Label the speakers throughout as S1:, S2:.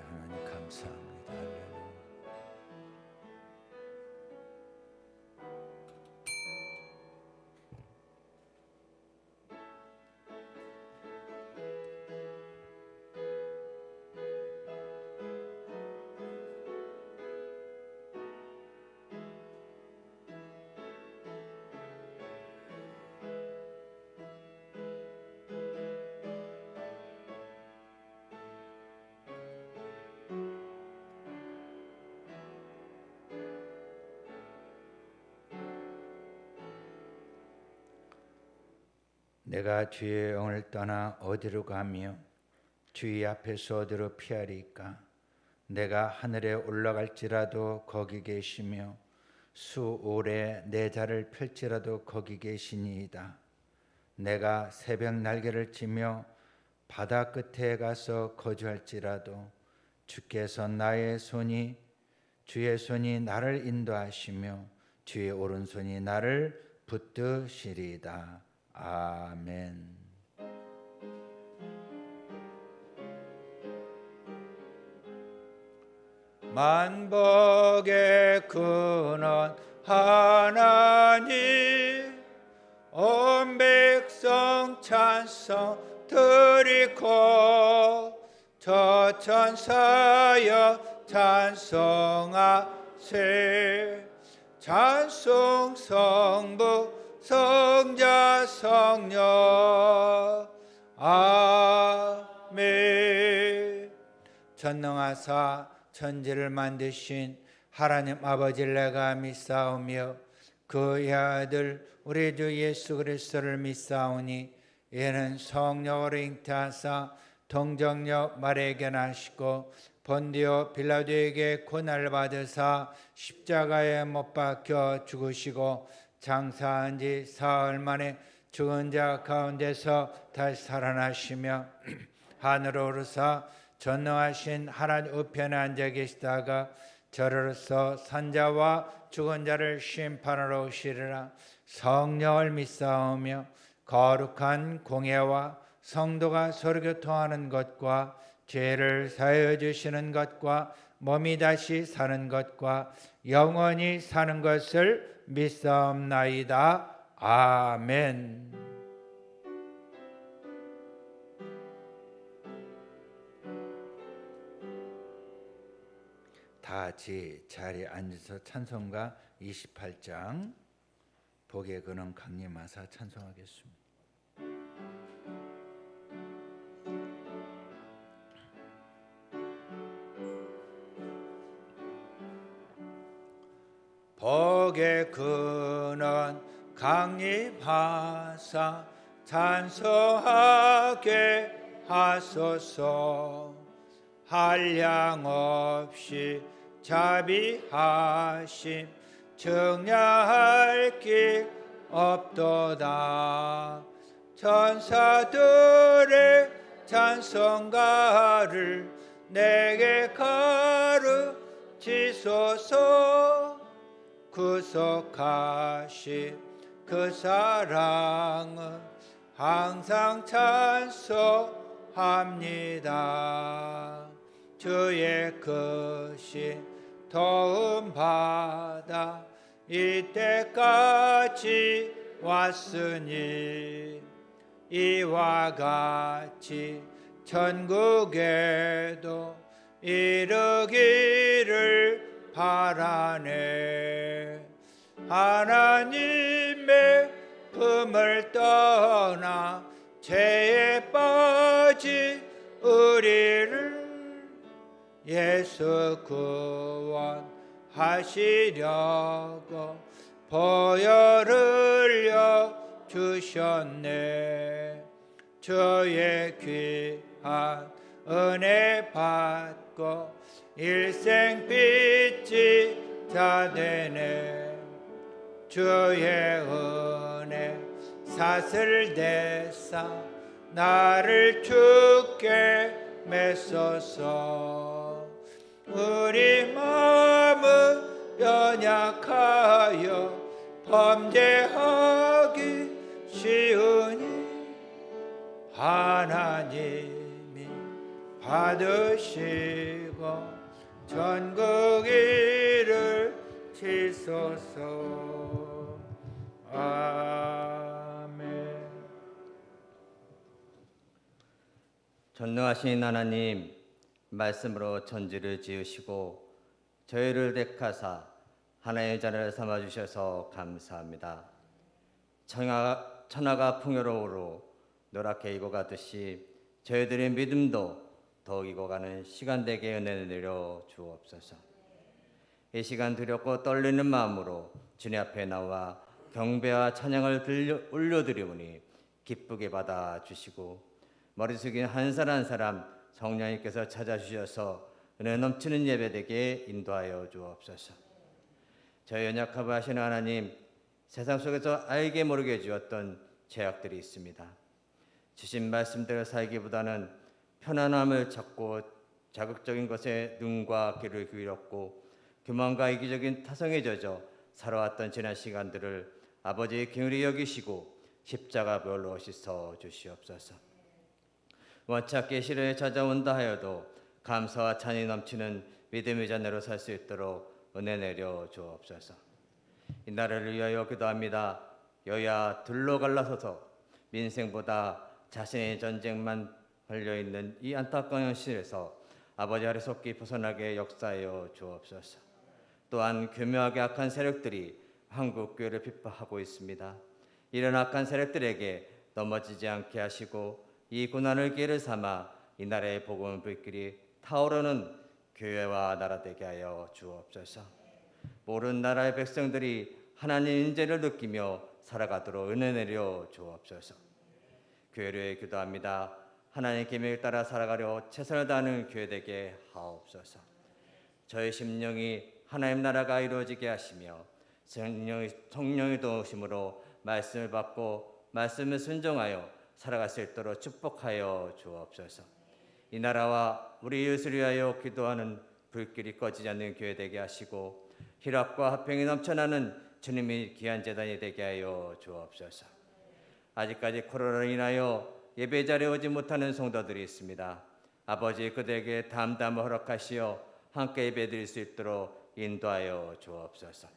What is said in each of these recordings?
S1: 하나님 감사합니다. 할렐루야. 내가 주의 영을 떠나 어디로 가며 주의 앞에서 어디로 피하리까? 내가 하늘에 올라갈지라도 거기 계시며 수오래 내 자를 펼지라도 거기 계시니이다. 내가 새벽 날개를 치며 바다 끝에 가서 거주할지라도 주께서 주의 손이 나를 인도하시며 주의 오른손이 나를 붙드시리이다. 아멘. 만복의 근원 하나님, 온 백성 찬송 드리고 저 천사여 찬송하세. 찬송 성부 성자 성녀. 아멘. 전능하사 천지를 만드신 하나님 아버지를 내가 믿사오며 그의 아들 우리 주 예수 그리스도를 믿사오니 이는 성령으로 잉태하사 동정녀 마리아에게 나시고 본디오 빌라도에게 고난을 받으사 십자가에 못 박혀 죽으시고 장사한 지 사흘 만에 죽은 자 가운데서 다시 살아나시며 하늘로 오르사 전능하신 하나님 우편에 앉아 계시다가 저로서 산자와 죽은 자를 심판하러 오시리라. 성령을 믿사오며 거룩한 공예와 성도가 서로 교통하는 것과 죄를 사하여 주시는 것과 몸이 다시 사는 것과 영원히 사는 것을 믿사옵나이다. 아멘. 다 같이 자리에 앉아서 찬송가 28장 복의 근원 강림하사 찬송하겠습니다. 복의 근원 강림하사 찬송하게 하소서. 한량없이 자비하심 증량할 길 없도다. 천사들의 찬송가를 내게 가르치소서. 구속하신 그 사랑은 항상 찬송합니다. 주의 크신 도움 받아 이때까지 왔으니 이와 같이 천국에도 이르기를 바라네. 하나님의 품을 떠나 죄에 빠진 우리를 예수 구원하시려고 보혈을 흘려 주셨네. 주의 귀한 은혜 받고 일생 빚지 자 되네. 주의 은혜 사슬 대사 나를 주께 메소서. 우리 마음은 연약하여 범죄하기 쉬우니 하나님이 받으시고 전국 이를 치소서. 아멘.
S2: 전능하신 하나님, 말씀으로 천지를 지으시고 저희를 택하사 하나의 자녀를 삼아 주셔서 감사합니다. 천하가 풍요로우로 노랗게 익어가듯이 저희들의 믿음도 더욱 익어가는 시간 되게 은혜를 내려 주옵소서. 이 시간 두렵고 떨리는 마음으로 주님 앞에 나와 경배와 찬양을 올려드리오니 기쁘게 받아주시고 머리 숙인 한 사람 한 사람 성령님께서 찾아주셔서 은혜 넘치는 예배되게 인도하여 주옵소서. 저희 연약하고 하시는 하나님, 세상 속에서 알게 모르게 주었던 죄악들이 있습니다. 주신 말씀대로 살기보다는 편안함을 찾고 자극적인 것에 눈과 귀를 기울였고 교만과 이기적인 타성에 젖어 살아왔던 지난 시간들을 아버지의 긍휼히 여기시고 십자가 별로 씻어 주시옵소서. 원찮게 시련에 찾아온다 하여도 감사와 찬이 넘치는 믿음의 자녀로 살 수 있도록 은혜 내려 주옵소서. 이 나라를 위하여 기도합니다. 여야 둘로 갈라서서 민생보다 자신의 전쟁만 걸려있는 이 안타까운 현실에서 아버지 아래 속히 벗어나게 역사하여 주옵소서. 또한 교묘하게 악한 세력들이 한국교회를 핍박하고 있습니다. 이런 악한 세력들에게 넘어지지 않게 하시고 이 고난을 기회를 삼아 이 나라의 복음 불길이 타오르는 교회와 나라 되게 하여 주옵소서. 모든 나라의 백성들이 하나님 인재를 느끼며 살아가도록 은혜 내려 주옵소서. 교회를 위해 기도합니다. 하나님의 계명을 따라 살아가려 최선을 다하는 교회 되게 하옵소서. 저의 심령이 하나님 나라가 이루어지게 하시며 성령의 도우심으로 말씀을 받고 말씀을 순종하여 살아갈 수 있도록 축복하여 주옵소서. 이 나라와 우리 이웃을 위하여 기도하는 불길이 꺼지지 않는 교회 되게 하시고 희락과 화평이 넘쳐나는 주님의 귀한 제단이 되게 하여 주옵소서. 아직까지 코로나로 인하여 예배 자리에 오지 못하는 성도들이 있습니다. 아버지 그들에게 담담을 허락하시어 함께 예배드릴 수 있도록 인도하여 주옵소서.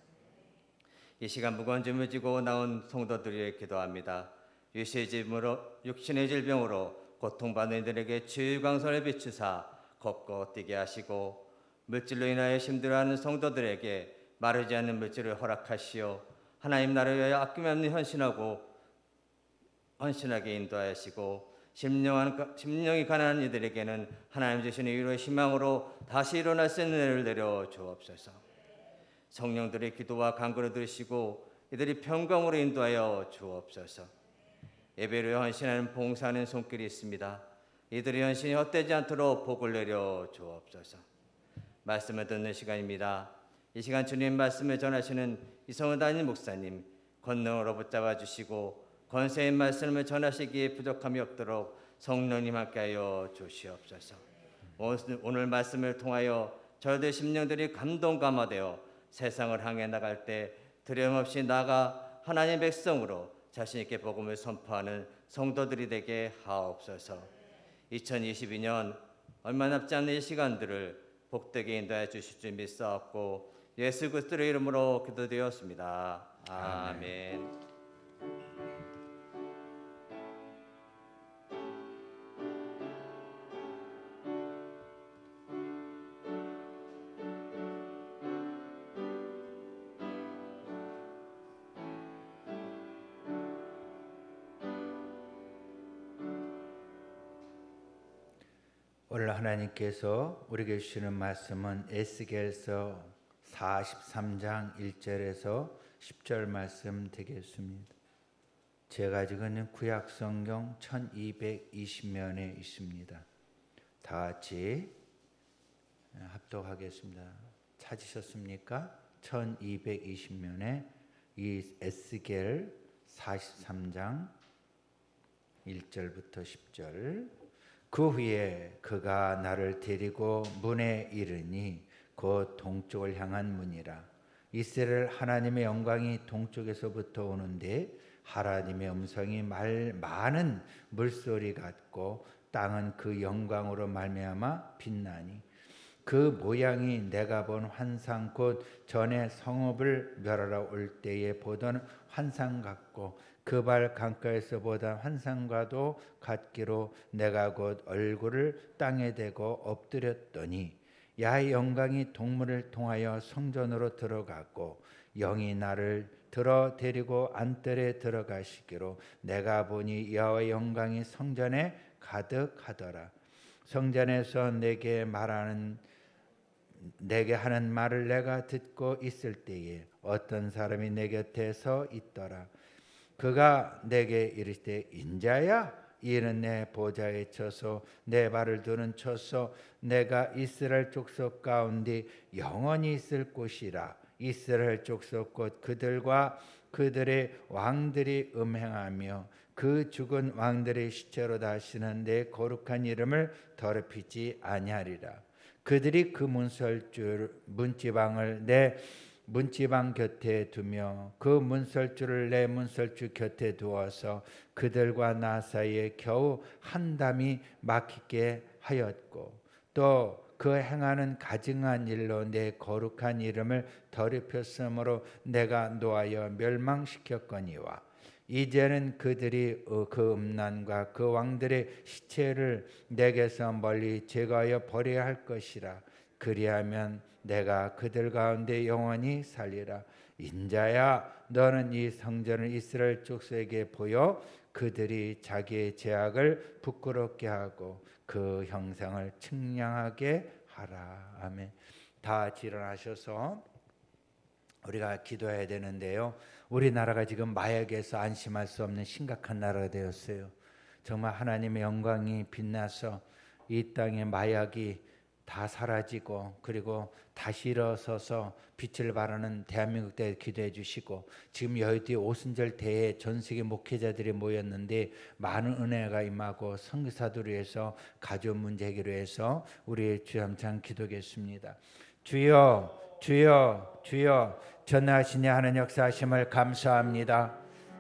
S2: 이 시간 무거운 짐을 지고 나온 성도들을 기도합니다. 육신의 질병으로 고통받는 이들에게 치유 광선을 비추사 걷고 뛰게 하시고 물질로 인하여 힘들어하는 성도들에게 마르지 않는 물질을 허락하시어 하나님 나라를 위하여 아낌없는 헌신하게 인도하시고 심령이 가난한 이들에게는 하나님 주시는 위로의 희망으로 다시 일어날 수 있는 은혜를 내려 주옵소서. 성령들의 기도와 간구를 들으시고 이들이 평강으로 인도하여 주옵소서. 예배를 헌신하는 봉사하는 손길이 있습니다. 이들의 헌신이 헛되지 않도록 복을 내려 주옵소서. 말씀을 듣는 시간입니다. 이 시간 주님 말씀을 전하시는 이성은 담임 목사님 권능으로 붙잡아 주시고 권세의 말씀을 전하시기에 부족함이 없도록 성령님 함께하여 주시옵소서. 오늘 말씀을 통하여 저희들 심령들이 감동 감화되어 세상을 향해 나갈 때 두려움없이 나가 하나님의 백성으로 자신 있게 복음을 선포하는 성도들이 되게 하옵소서. 2022년 얼마 남지 않는 이 시간들을 복되게 인도해 주실 줄 믿사옵고 예수 그리스도의 이름으로 기도드렸습니다. 아멘.
S1: 오늘 하나님께서 우리에게 주시는 말씀은 에스겔서 43장 1절에서 10절 말씀 되겠습니다. 제가 지금 있는 구약 성경 1220면에 있습니다. 다 같이 합독하겠습니다. 찾으셨습니까? 1220면에 이 에스겔 43장 1절부터 10절. 그 후에 그가 나를 데리고 문에 이르니 곧 동쪽을 향한 문이라. 이스라엘 하나님의 영광이 동쪽에서부터 오는데 하나님의 음성이 많은 물소리 같고 땅은 그 영광으로 말미암아 빛나니 그 모양이 내가 본 환상 곧 전에 성읍을 멸하러 올 때에 보던 환상 같고 그 발 강가에서 보던 환상과도 같기로 내가 곧 얼굴을 땅에 대고 엎드렸더니 야의 영광이 동물을 통하여 성전으로 들어갔고 영이 나를 들어 데리고 안뜰에 들어가시기로 내가 보니 여호와의 영광이 성전에 가득하더라. 성전에서 내게 하는 말을 내가 듣고 있을 때에 어떤 사람이 내 곁에 서 있더라. 그가 내게 이르시되 인자야, 이는 내 보좌에 쳐서 내 발을 두는 쳐서 내가 이스라엘 족속 가운데 영원히 있을 곳이라. 이스라엘 족속 곧 그들과 그들의 왕들이 음행하며 그 죽은 왕들의 시체로 다시는 내 거룩한 이름을 더럽히지 아니하리라. 그들이 그 문지방을 내 문지방 곁에 두며 그 문설주를 내 문설주 곁에 두어서 그들과 나 사이에 겨우 한 담이 막히게 하였고 또 그 행하는 가증한 일로 내 거룩한 이름을 더럽혔으므로 내가 노하여 멸망시켰거니와 이제는 그들이 그 음란과 그 왕들의 시체를 내게서 멀리 제거하여 버려야 할 것이라. 그리하면 내가 그들 가운데 영원히 살리라. 인자야, 너는 이 성전을 이스라엘 족속에게 보여 그들이 자기의 죄악을 부끄럽게 하고 그 형상을 측량하게 하라. 아멘. 다 일어나셔서 우리가 기도해야 되는데요. 우리나라가 지금 마약에서 안심할 수 없는 심각한 나라가 되었어요. 정말 하나님의 영광이 빛나서 이 땅의 마약이 다 사라지고 그리고 다시 일어서서 빛을 발하는 대한민국 대회 기도해 주시고 지금 여의도 오순절 대회 전 세계 목회자들이 모였는데 많은 은혜가 임하고 선교사들을 위해서 가족 문제 해결을 위해서 우리 주ям창 기도하겠습니다. 주여 주여 주여 전능하신 하나님 역사하심을 감사합니다.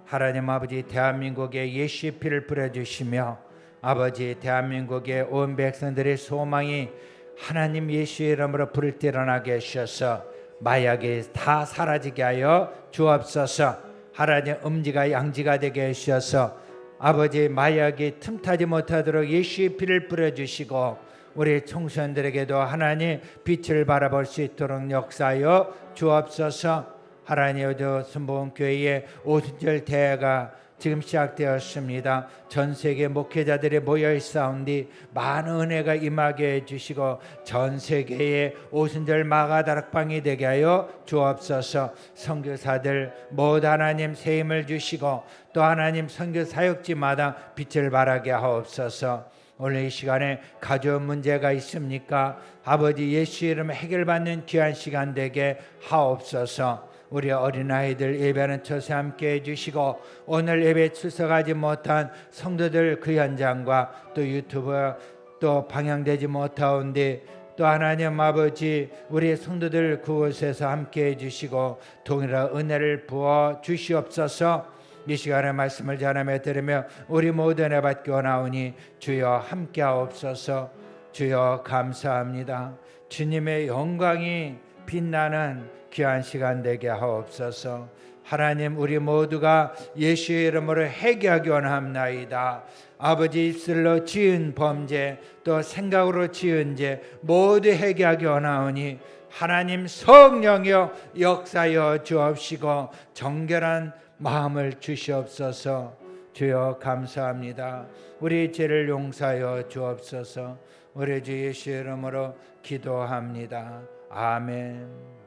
S1: 하나님 아버지 대한민국에 예수의 피를 뿌려주시며 아버지 대한민국의 온 백성들의 소망이 하나님 예수의 이름으로 불을 일어나게 하셔서 마약이 다 사라지게 하여 주옵소서. 하나님 음지가 양지가 되게 하셔서 아버지 마약이 틈타지 못하도록 예수의 피를 뿌려주시고 우리 청소년들에게도 하나님 빛을 바라볼 수 있도록 역사하여 주옵소서. 하나님의 순복음교회의 오순절 대회가 지금 시작되었습니다. 전 세계 목회자들이 모여 있사온디 많은 은혜가 임하게 해주시고 전 세계의 오순절 마가다락방이 되게 하여 주옵소서. 선교사들 모두 하나님 새 힘을 주시고 또 하나님 선교 사역지마다 빛을 발하게 하옵소서. 오늘 이 시간에 가족 문제가 있습니까? 아버지 예수 이름 해결받는 귀한 시간 되게 하옵소서. 우리 어린아이들 예배하는 처세 함께 해주시고 오늘 예배 출석하지 못한 성도들 그 현장과 또 유튜브 또 방영되지 못하온데 또 하나님 아버지 우리 성도들 그곳에서 함께 해주시고 동일한 은혜를 부어 주시옵소서. 이 시간에 말씀을 전하며 들으며 우리 모두 은혜 받기 원하오니 주여 함께하옵소서. 주여 감사합니다. 주님의 영광이 빛나는 귀한 시간 되게 하옵소서. 하나님 우리 모두가 예수의 이름으로 회개하기 원합나이다. 아버지 입술로 지은 범죄 또 생각으로 지은 죄 모두 회개하기 원하오니 하나님 성령여 역사여 주옵시고 정결한 마음을 주시옵소서. 주여 감사합니다. 우리 죄를 용서하여 주옵소서. 우리 주 예수 이름으로 기도합니다. 아멘.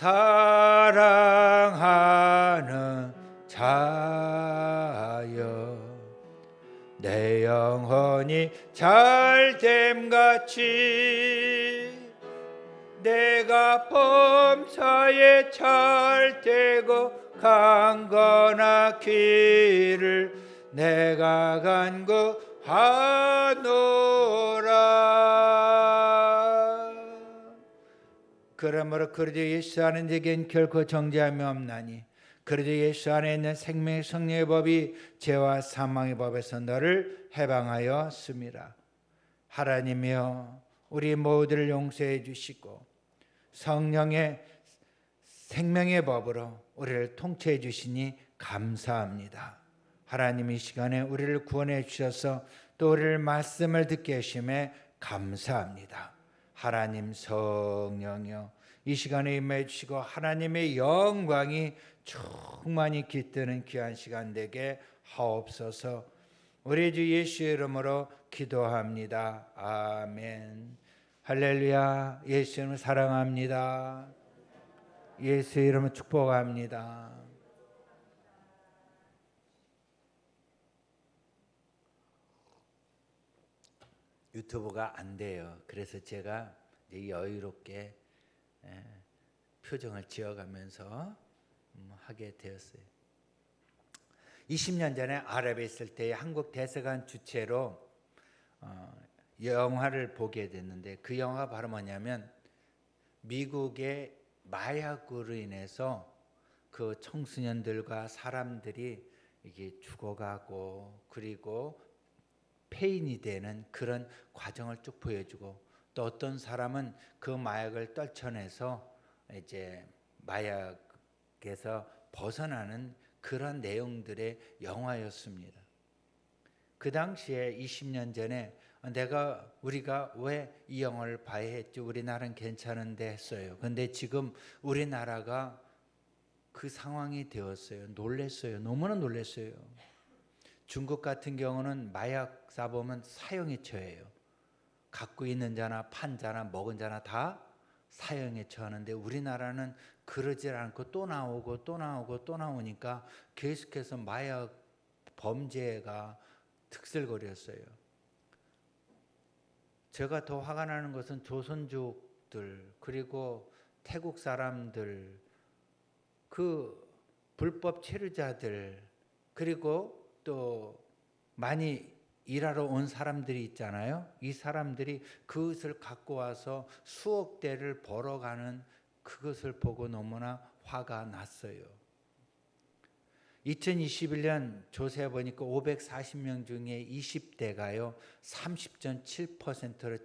S1: 사랑하는 자여 내 영혼이 잘됨같이 내가 범사에 잘되고 강건하기를 내가 간구하노라. 그러므로 그리스도 예수 아는 자에겐 결코 정죄함이 없나니 그래도 예수 안에 있는 생명의 성령의 법이 죄와 사망의 법에서 너를 해방하였습니다. 하나님이여 우리 모두를 용서해 주시고 성령의 생명의 법으로 우리를 통치해 주시니 감사합니다. 하나님 이 시간에 우리를 구원해 주셔서 또 우리를 말씀을 듣게 하심에 감사합니다. 하나님 성령이여 이 시간에 임해 주시고 하나님의 영광이 충만히 깃드는 귀한 시간 되게 하옵소서. 우리 주 예수의 이름으로 기도합니다. 아멘. 할렐루야. 예수님을 사랑합니다. 예수의 이름으로 축복합니다. 유튜브가 안 돼요. 그래서 제가 여유롭게 표정을 지어가면서 하게 되었어요. 20년 전에 아랍에 있을 때 한국 대사관 주최로 영화를 보게 됐는데 그 영화가 바로 뭐냐면 미국의 마약으로 인해서 그 청소년들과 사람들이 이게 죽어가고 그리고 폐인이 되는 그런 과정을 쭉 보여주고 또 어떤 사람은 그 마약을 떨쳐내서 이제 마약에서 벗어나는 그런 내용들의 영화였습니다. 그 당시에 20년 전에 우리가 왜 이 영화를 봐야 했지? 우리나라는 괜찮은데 했어요. 근데 지금 우리나라가 그 상황이 되었어요. 놀랬어요. 너무나 놀랬어요. 중국 같은 경우는 마약 사범은 사형에 처해요. 갖고 있는 자나 판 자나 먹은 자나 다 사형에 처하는데 우리나라는 그러질 않고 또 나오고 또 나오고 또 나오니까 계속해서 마약 범죄가 특슬거렸어요. 제가 더 화가 나는 것은 조선족들 그리고 태국 사람들 그 불법 체류자들 그리고 또 많이 일하러 온 사람들이 있잖아요. 이 사람들이 그것을 갖고 와서 수억 대를 벌어가는 그것을 보고 너무나 화가 났어요. 2021년 조사해 보니까 540명 중에 20대가요 30.7%로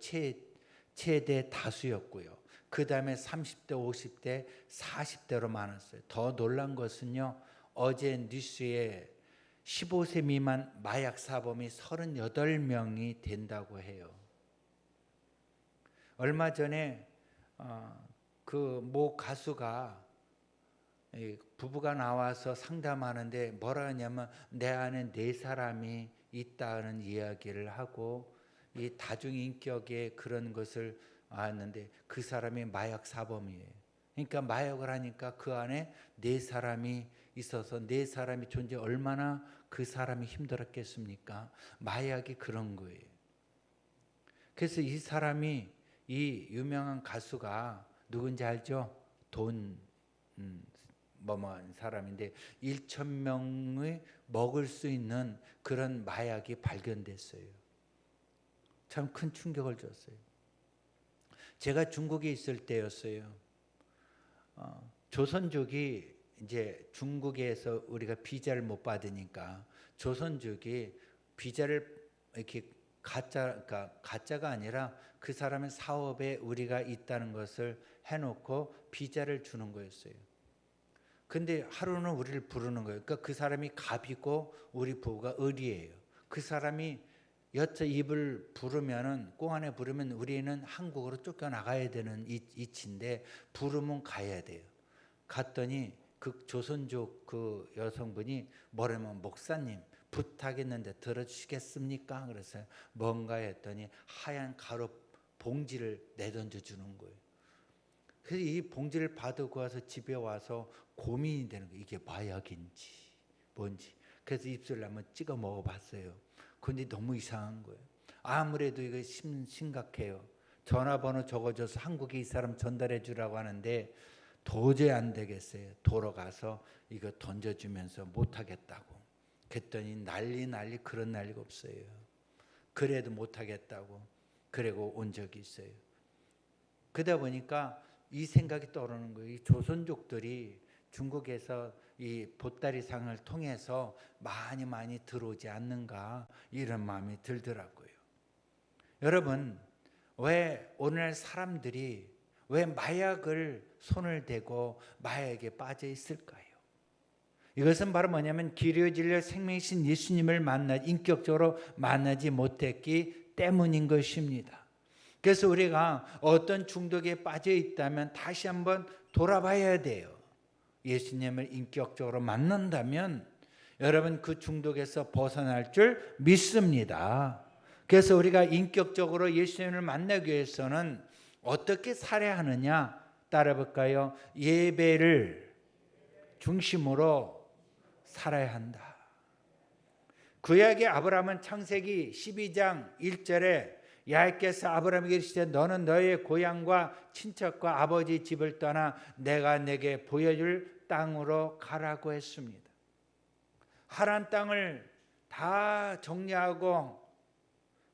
S1: 최대 다수였고요. 그 다음에 30대, 50대, 40대로 많았어요. 더 놀란 것은요, 어제 뉴스에 15세 미만 마약 사범이 38명이 된다고 해요. 얼마 전에 그 모 가수가 부부가 나와서 상담하는데 뭐라 하냐면 내 안에 4사람이 있다는 이야기를 하고 이 다중인격의 그런 것을 아는데 그 사람이 마약 사범이에요. 그러니까 마약을 하니까 그 안에 4사람이 있어서 4사람이 존재 얼마나 그 사람이 힘들었겠습니까? 마약이 그런 거예요. 그래서 이 사람이 이 유명한 가수가 누군지 알죠? 뭐뭐한 사람인데 1,000명의 먹을 수 있는 그런 마약이 발견됐어요. 참 큰 충격을 줬어요. 제가 중국에 있을 때였어요. 조선족이 이제 중국에서 우리가 비자를 못 받으니까 조선족이 비자를 이렇게 가짜가 아니라 그 사람의 사업에 우리가 있다는 것을 해놓고 비자를 주는 거였어요. 근데 하루는 우리를 부르는 거예요. 그러니까 그 사람이 갑이고 우리 부부가 을이에요. 그 사람이 여자 입을 부르면은 꽁안에 부르면 우리는 한국으로 쫓겨나가야 되는 이치인데 부르면 가야 돼요. 갔더니 그 조선족 그 여성분이 뭐라면 목사님 부탁했는데 들어주시겠습니까? 그래서 뭔가 했더니 하얀 가루 봉지를 내던져 주는 거예요. 그래서 이 봉지를 받고 와서 집에 와서 고민이 되는 거예요. 이게 마약인지 뭔지. 그래서 입술을 한번 찍어 먹어봤어요. 근데 너무 이상한 거예요. 아무래도 이거 심각해요. 전화번호 적어줘서 한국에 이 사람 전달해 주라고 하는데 도저히 안 되겠어요. 돌아가서 이거 던져주면서 못하겠다고. 그랬더니 난리 그런 난리가 없어요. 그래도 못하겠다고. 그러고 온 적이 있어요. 그러다 보니까 이 생각이 떠오르는 거예요. 이 조선족들이 중국에서 이 보따리상을 통해서 많이 들어오지 않는가 이런 마음이 들더라고요. 여러분, 왜 오늘 사람들이 왜 마약을 손을 대고 마약에 빠져 있을까요? 이것은 바로 뭐냐면 길이요 진리요 생명이신 예수님을 인격적으로 만나지 못했기 때문인 것입니다. 그래서 우리가 어떤 중독에 빠져 있다면 다시 한번 돌아봐야 돼요. 예수님을 인격적으로 만난다면 여러분 그 중독에서 벗어날 줄 믿습니다. 그래서 우리가 인격적으로 예수님을 만나기 위해서는 어떻게 살아야 하느냐 따라 볼까요? 예배를 중심으로 살아야 한다. 구약의 아브라함은 창세기 12장 1절에 야훼께서 아브라함에게 이르시되 너는 너의 고향과 친척과 아버지 집을 떠나 내가 내게 보여줄 땅으로 가라고 했습니다. 하란 땅을 다 정리하고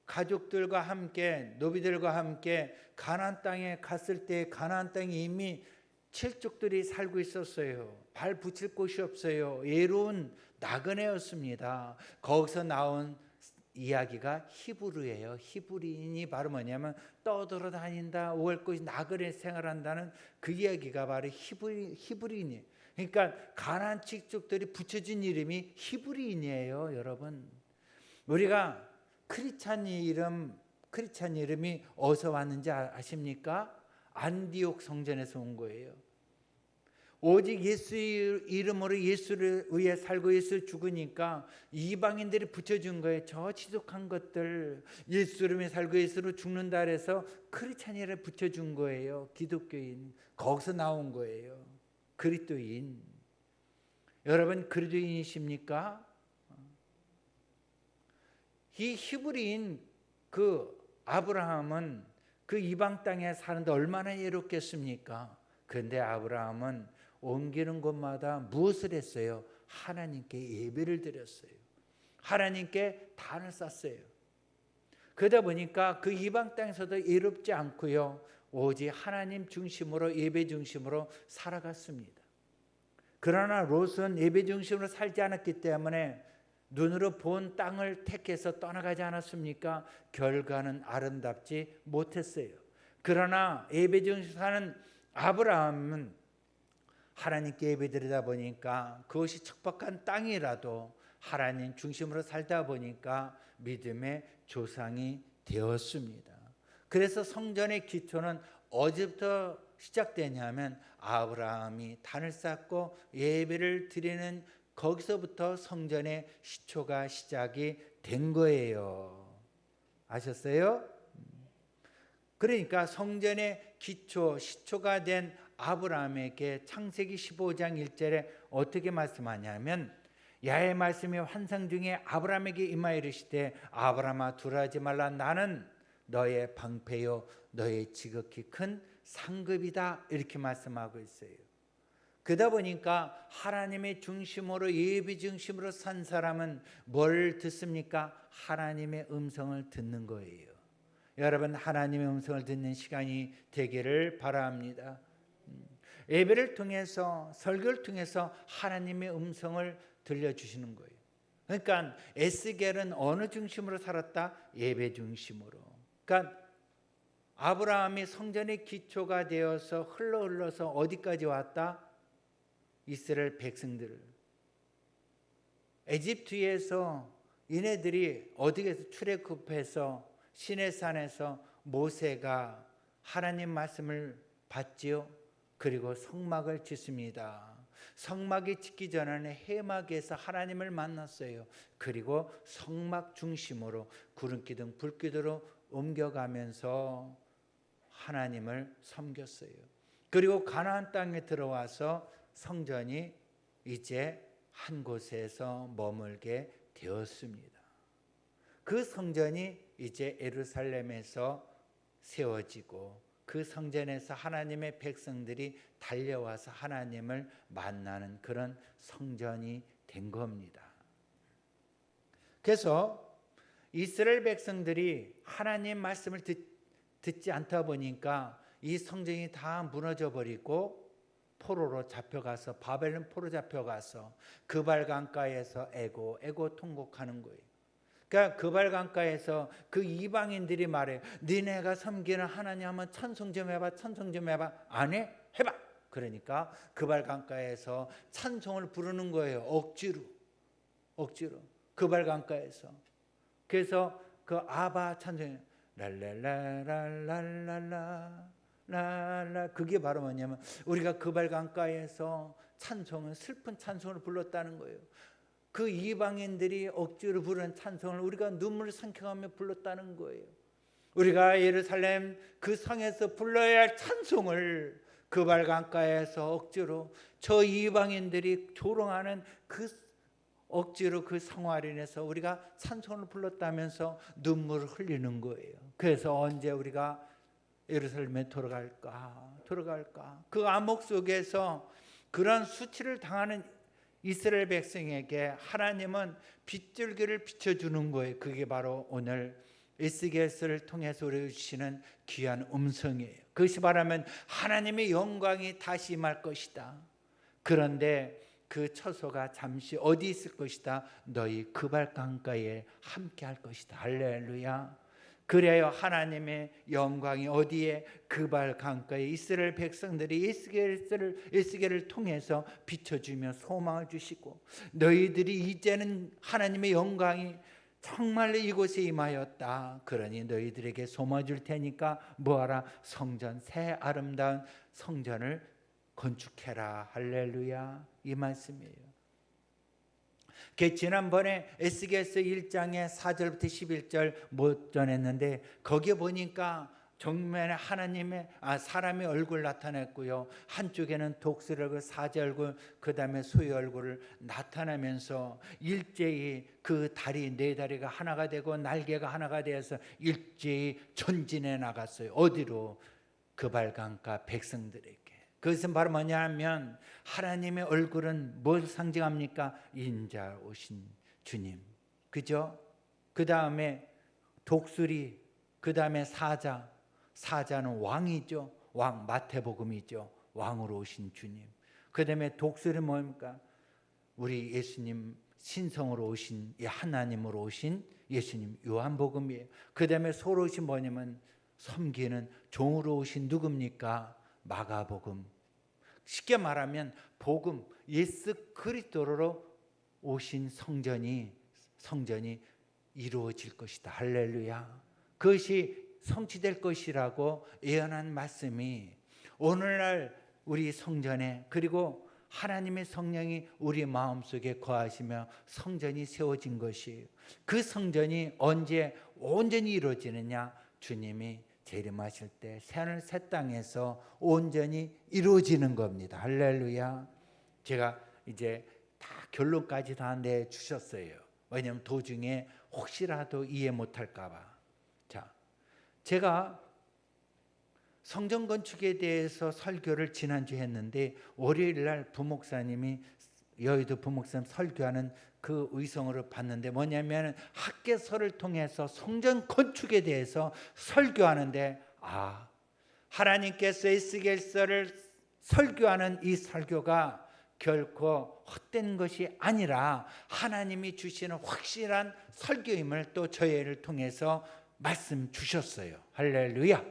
S1: 가족들과 함께 노비들과 함께 가나안 땅에 갔을 때 가나안 땅에 이미 칠족들이 살고 있었어요. 발 붙일 곳이 없어요. 외로운 나그네였습니다. 거기서 나온 이야기가 히브리예요. 히브리인이 바로 뭐냐면 떠돌아다닌다, 올 곳이 나그네 생활한다는 그 이야기가 바로 히브리인이에요. 그러니까 가나안 칠족들이 붙여진 이름이 히브리인이에요, 여러분. 우리가 크리스찬 이름이 어디서 왔는지 아십니까? 안디옥 성전에서 온 거예요. 오직 예수 이름으로 예수를 위해 살고 예수 죽으니까 이방인들이 붙여준 거예요. 저 지독한 것들 예수 이름에 살고 예수로 죽는다 해서 크리스찬이라 붙여준 거예요. 기독교인 거기서 나온 거예요. 그리스도인. 여러분 그리스도인이십니까? 이 히브리인 그 아브라함은 그 이방 땅에 사는데 얼마나 예롭겠습니까? 그런데 아브라함은 옮기는 곳마다 무엇을 했어요? 하나님께 예배를 드렸어요. 하나님께 단을 쌓았어요. 그러다 보니까 그 이방 땅에서도 예롭지 않고요. 오직 하나님 중심으로 예배 중심으로 살아갔습니다. 그러나 롯은 예배 중심으로 살지 않았기 때문에 눈으로 본 땅을 택해서 떠나가지 않았습니까? 결과는 아름답지 못했어요. 그러나 예배 중심으로 사는 아브라함은 하나님께 예배드리다 보니까 그것이 척박한 땅이라도 하나님 중심으로 살다 보니까 믿음의 조상이 되었습니다. 그래서 성전의 기초는 어디부터 시작되냐면 아브라함이 단을 쌓고 예배를 드리는 거기서부터 성전의 시초가 시작이 된 거예요. 아셨어요? 그러니까 성전의 기초, 시초가 된 아브라함에게 창세기 15장 1절에 어떻게 말씀하냐면 야훼 말씀이 환상 중에 아브라함에게 임하여 이르시되 아브라함아 두려워하지 말라 나는 너의 방패요 너의 지극히 큰 상급이다 이렇게 말씀하고 있어요. 그러다 보니까 하나님의 중심으로 예배 중심으로 산 사람은 뭘 듣습니까? 하나님의 음성을 듣는 거예요. 여러분 하나님의 음성을 듣는 시간이 되기를 바랍니다. 예배를 통해서 설교를 통해서 하나님의 음성을 들려주시는 거예요. 그러니까 에스겔은 어느 중심으로 살았다? 예배 중심으로. 그러니까 아브라함이 성전의 기초가 되어서 흘러서 어디까지 왔다? 이스라엘 백성들을 에집트에서 얘네들이 어디에서 출애굽해서 시내산에서 모세가 하나님 말씀을 받지요. 그리고 성막을 짓습니다. 성막이 짓기 전에는 해막에서 하나님을 만났어요. 그리고 성막 중심으로 구름기둥 불기둥으로 옮겨가면서 하나님을 섬겼어요. 그리고 가나안 땅에 들어와서 성전이 이제 한 곳에서 머물게 되었습니다. 그 성전이 이제 예루살렘에서 세워지고 그 성전에서 하나님의 백성들이 달려와서 하나님을 만나는 그런 성전이 된 겁니다. 그래서 이스라엘 백성들이 하나님 말씀을 듣지 않다 보니까 이 성전이 다 무너져 버리고 포로로 잡혀가서 바벨론 포로 잡혀가서 그발 강가에서 애고 통곡하는 거예요. 그러니까 그발 강가에서 그 이방인들이 말해요. 니네가 섬기는 하나님 한번 찬송 좀 해봐. 찬송 좀 해봐. 안 해? 해봐. 그러니까 그발 강가에서 찬송을 부르는 거예요. 억지로 그발 강가에서. 그래서 그 아바 찬송이 랄랄라랄랄랄라 랄라, 그게 바로 뭐냐면 우리가 그발 강가에서 찬송은 슬픈 찬송을 불렀다는 거예요. 그 이방인들이 억지로 부르는 찬송을 우리가 눈물을 삼켜가며 불렀다는 거예요. 우리가 예루살렘 그 성에서 불러야 할 찬송을 그발 강가에서 억지로 저 이방인들이 조롱하는 그 억지로 그 성화로 인해서 우리가 찬송을 불렀다면서 눈물을 흘리는 거예요. 그래서 언제 우리가 예루살렘에 돌아갈까? 그 암흑 속에서 그런 수치를 당하는 이스라엘 백성에게 하나님은 빗줄기를 비춰주는 거예요. 그게 바로 오늘 에스겔서를 통해서 우리 주시는 귀한 음성이에요. 그것이 바라면 하나님의 영광이 다시 임할 것이다. 그런데 그 처소가 잠시 어디 있을 것이다? 너희 그발 강가에 함께 할 것이다. 할렐루야. 그래요. 하나님의 영광이 어디에? 그발 강가에 이스라엘 백성들이 에스겔을 통해서 비춰주며 소망을 주시고 너희들이 이제는 하나님의 영광이 정말로 이곳에 임하였다. 그러니 너희들에게 소망 줄 테니까 뭐하라? 성전, 새 아름다운 성전을 건축해라. 할렐루야. 이 말씀이에요. 지난번에 에스겔서 1장의 4절부터 11절 못 전했는데 거기에 보니까 정면에 하나님의 사람의 얼굴 나타냈고요. 한쪽에는 독수리 얼굴, 사자 얼굴, 그 다음에 소의 얼굴을 나타나면서 일제히 그 다리 네 다리가 하나가 되고 날개가 하나가 되어서 일제히 전진해 나갔어요. 어디로? 그발 강가 백성들에게. 그것은 바로 뭐냐면 하나님의 얼굴은 뭘 상징합니까? 인자 오신 주님. 그죠? 그 다음에 독수리, 그 다음에 사자는 왕이죠. 왕, 마태복음이죠. 왕으로 오신 주님. 그 다음에 독수리는 뭡니까? 우리 예수님 신성으로 오신, 하나님으로 오신 예수님, 요한복음이에요. 그 다음에 소로 오신 뭐냐면 섬기는 종으로 오신 누굽니까? 마가복음. 쉽게 말하면 복음, 예수 그리스도로 오신 성전이 이루어질 것이다. 할렐루야. 그것이 성취될 것이라고 예언한 말씀이 오늘날 우리 성전에, 그리고 하나님의 성령이 우리 마음속에 거하시며 성전이 세워진 것이에요. 그 성전이 언제 온전히 이루어지느냐? 주님이 재림하실 때 새하늘 새 땅에서 온전히 이루어지는 겁니다. 할렐루야. 제가 이제 다 결론까지 다 내주셨어요. 왜냐하면 도중에 혹시라도 이해 못할까 봐. 자, 제가 성전 건축에 대해서 설교를 지난주에 했는데 월요일 날 부목사님이 여의도 부목사님 설교하는 그 의성으로 봤는데 뭐냐면 학개서를 통해서 성전 건축에 대해서 설교하는데 하나님께서 에스겔서를 설교하는 이 설교가 결코 헛된 것이 아니라 하나님이 주시는 확실한 설교임을 또 저희를 통해서 말씀 주셨어요. 할렐루야.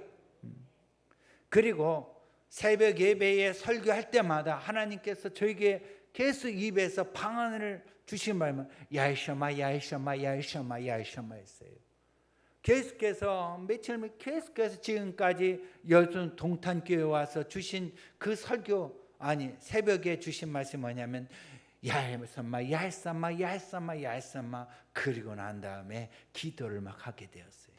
S1: 그리고 새벽 예배에 설교할 때마다 하나님께서 저에게 계속 입에서 방언을 주신 말만 야이셔마 했어요. 계속해서 며칠 계속해서 지금까지 여수 동탄교회 와서 주신 그 설교, 새벽에 주신 말씀이 뭐냐면 야이셔마 그리고 난 다음에 기도를 막 하게 되었어요.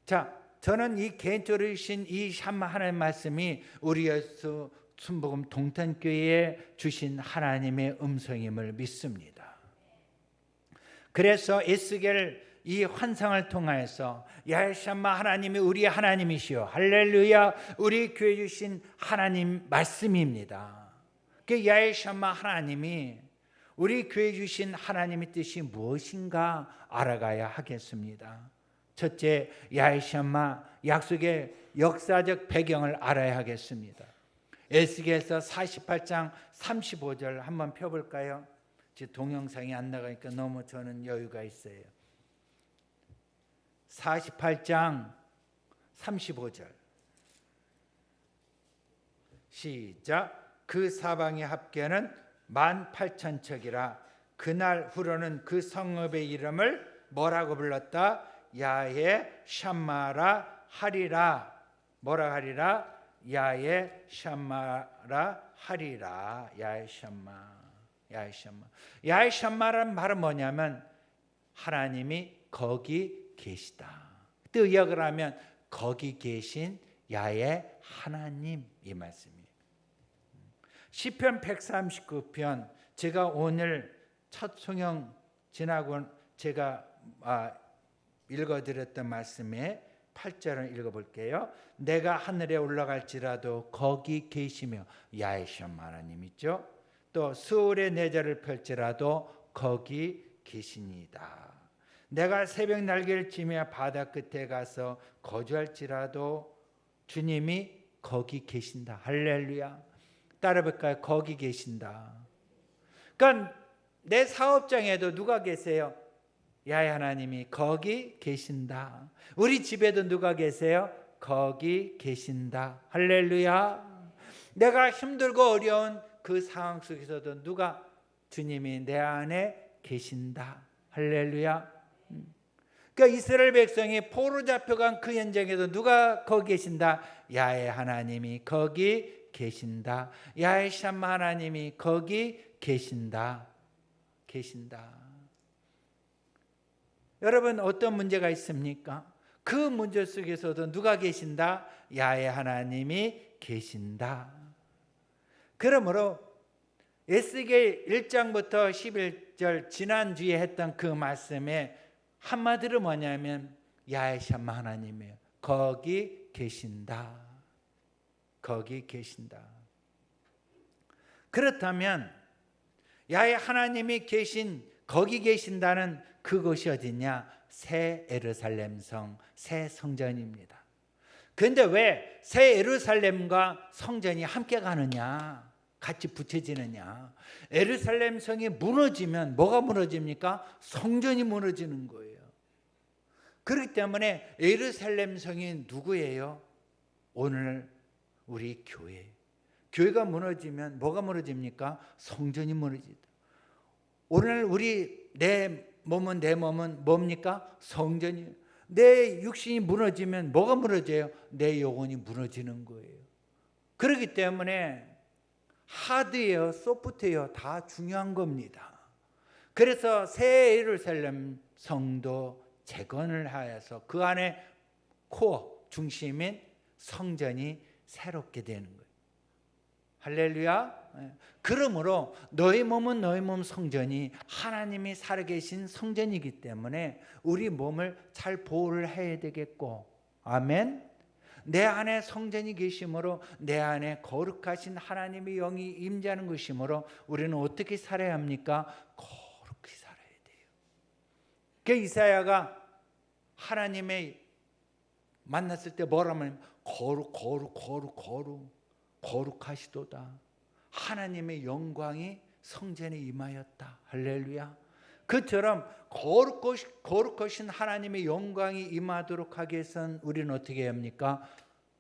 S1: 자, 저는 이 개인적으로 주신 이 샴마 하나님의 말씀이 우리 예수 순복음 동탄교회에 주신 하나님의 음성임을 믿습니다. 그래서 에스겔 이 환상을 통해서 야훼샤마 하나님이 우리의 하나님이시여 할렐루야, 우리 교회 주신 하나님 말씀입니다. 그 야훼샤마 하나님이 우리 교회 주신 하나님의 뜻이 무엇인가 알아가야 하겠습니다. 첫째, 야훼샤마 약속의 역사적 배경을 알아야 하겠습니다. 에스겔서 48장 35절 한번 펴볼까요? 지금 동영상이 안 나가니까 너무 저는 여유가 있어요. 48장 35절 시작. 그 사방의 합계는 18,000척이라. 그날 후로는 그 성읍의 이름을 뭐라고 불렀다? 야에 샴마라 하리라. 뭐라 하리라? 야에 샴마라 하리라. 야에 샴마. 야에 샴마. 야에 샴마라는 말은 뭐냐면 하나님이 거기 계시다. 또 의역을 하면 거기 계신 야의 하나님, 이 말씀이에요. 시편 139편, 제가 오늘 첫 성경 지나고 제가 읽어드렸던 말씀에 8절을 읽어볼게요. 내가 하늘에 올라갈지라도 거기 계시며, 야의 샴마 하나님 있죠. 또 수월의 내자를 펼지라도 거기 계시니이다. 내가 새벽 날개를 치며 바다 끝에 가서 거주할지라도 주님이 거기 계신다. 할렐루야. 따라볼까요? 거기 계신다. 그러니까 내 사업장에도 누가 계세요? 야훼 하나님이 거기 계신다. 우리 집에도 누가 계세요? 거기 계신다. 할렐루야. 내가 힘들고 어려운 그 상황 속에서도 누가? 주님이 내 안에 계신다. 할렐루야. 그러니까 이스라엘 백성이 포로 잡혀간 그 현장에도 누가 거기 계신다? 야훼 하나님이 거기 계신다. 야훼 샴마 하나님이 거기 계신다. 계신다. 여러분, 어떤 문제가 있습니까? 그 문제 속에서도 누가 계신다? 야훼 하나님이 계신다. 그러므로 에스겔 1장부터 11절 지난주에 했던 그 말씀에 한마디로 뭐냐면 야훼 샴마 하나님이에요. 거기 계신다. 거기 계신다. 그렇다면 야훼 하나님이 계신, 거기 계신다는 그곳이 어디냐? 새 예루살렘 성, 새 성전입니다. 그런데 왜 새 예루살렘과 성전이 함께 가느냐? 같이 붙여지느냐? 예루살렘 성이 무너지면 뭐가 무너집니까? 성전이 무너지는 거예요. 그렇기 때문에 예루살렘 성이 누구예요? 오늘 우리 교회. 교회가 무너지면 뭐가 무너집니까? 성전이 무너지다. 오늘 우리 내 몸은 뭡니까? 성전이에요. 내 육신이 무너지면 뭐가 무너져요? 내 영혼이 무너지는 거예요. 그렇기 때문에 하드웨어, 소프트웨어 다 중요한 겁니다. 그래서 새 예루살렘 성도 재건을 하여서 그 안에 코어, 중심인 성전이 새롭게 되는 거예요. 할렐루야. 그러므로 너희 몸은 너희 몸 성전이 하나님이 살아계신 성전이기 때문에 우리 몸을 잘 보호를 해야 되겠고, 아멘. 내 안에 성전이 계심으로 내 안에 거룩하신 하나님의 영이 임재하는 것이므로 우리는 어떻게 살아야 합니까? 거룩히 살아야 돼요. 그 이사야가 하나님의 만났을 때 뭐라면 거룩하시도다. 하나님의 영광이 성전에 임하였다. 할렐루야. 그처럼 거룩하신 하나님의 영광이 임하도록 하기 위해서는 우리는 어떻게 해야 합니까?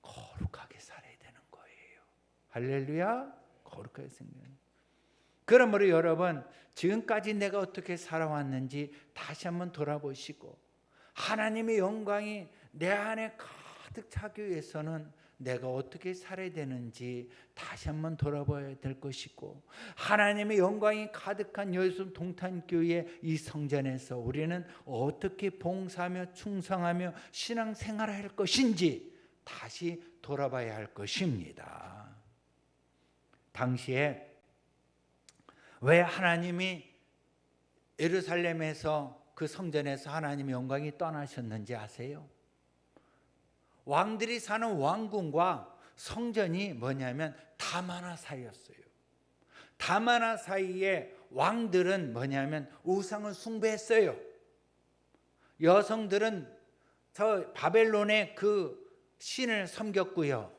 S1: 거룩하게 살아야 되는 거예요. 할렐루야. 거룩하게 생겨요. 그러므로 여러분, 지금까지 내가 어떻게 살아왔는지 다시 한번 돌아보시고, 하나님의 영광이 내 안에 가득 차기 위해서는 내가 어떻게 살아야 되는지 다시 한번 돌아봐야 될 것이고, 하나님의 영광이 가득한 여수 동탄교회 이 성전에서 우리는 어떻게 봉사하며 충성하며 신앙생활을 할 것인지 다시 돌아봐야 할 것입니다. 당시에 왜 하나님이 예루살렘에서 그 성전에서 하나님의 영광이 떠나셨는지 아세요? 왕들이 사는 왕궁과 성전이 뭐냐면 다마나 사이였어요. 다마나 사이에 왕들은 뭐냐면 우상을 숭배했어요. 여성들은 저 바벨론의 그 신을 섬겼고요.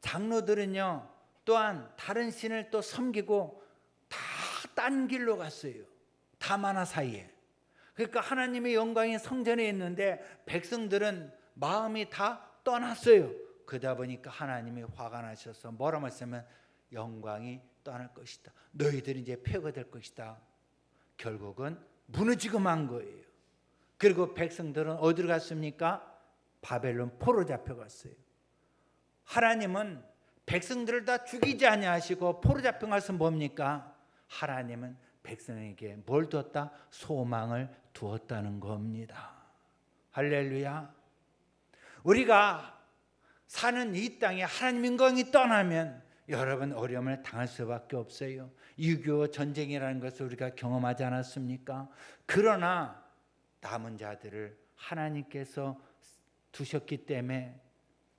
S1: 장로들은요 또한 다른 신을 또 섬기고 다 딴 길로 갔어요. 다마나 사이에. 그러니까 하나님의 영광이 성전에 있는데 백성들은 마음이 다 떠났어요. 그러다 보니까 하나님이 화가 나셔서 뭐라 말씀하면 영광이 떠날 것이다. 너희들이 이제 폐허될 것이다. 결국은 무너지고 만 거예요. 그리고 백성들은 어디로 갔습니까? 바벨론 포로 잡혀갔어요. 하나님은 백성들을 다 죽이지 아니하시고 포로 잡혀가서 뭡니까? 하나님은 백성에게 뭘 두었다? 소망을 두었다는 겁니다. 할렐루야. 우리가 사는 이 땅에 하나님 영광이 떠나면 여러분 어려움을 당할 수밖에 없어요. 6.25 전쟁이라는 것을 우리가 경험하지 않았습니까? 그러나 남은 자들을 하나님께서 두셨기 때문에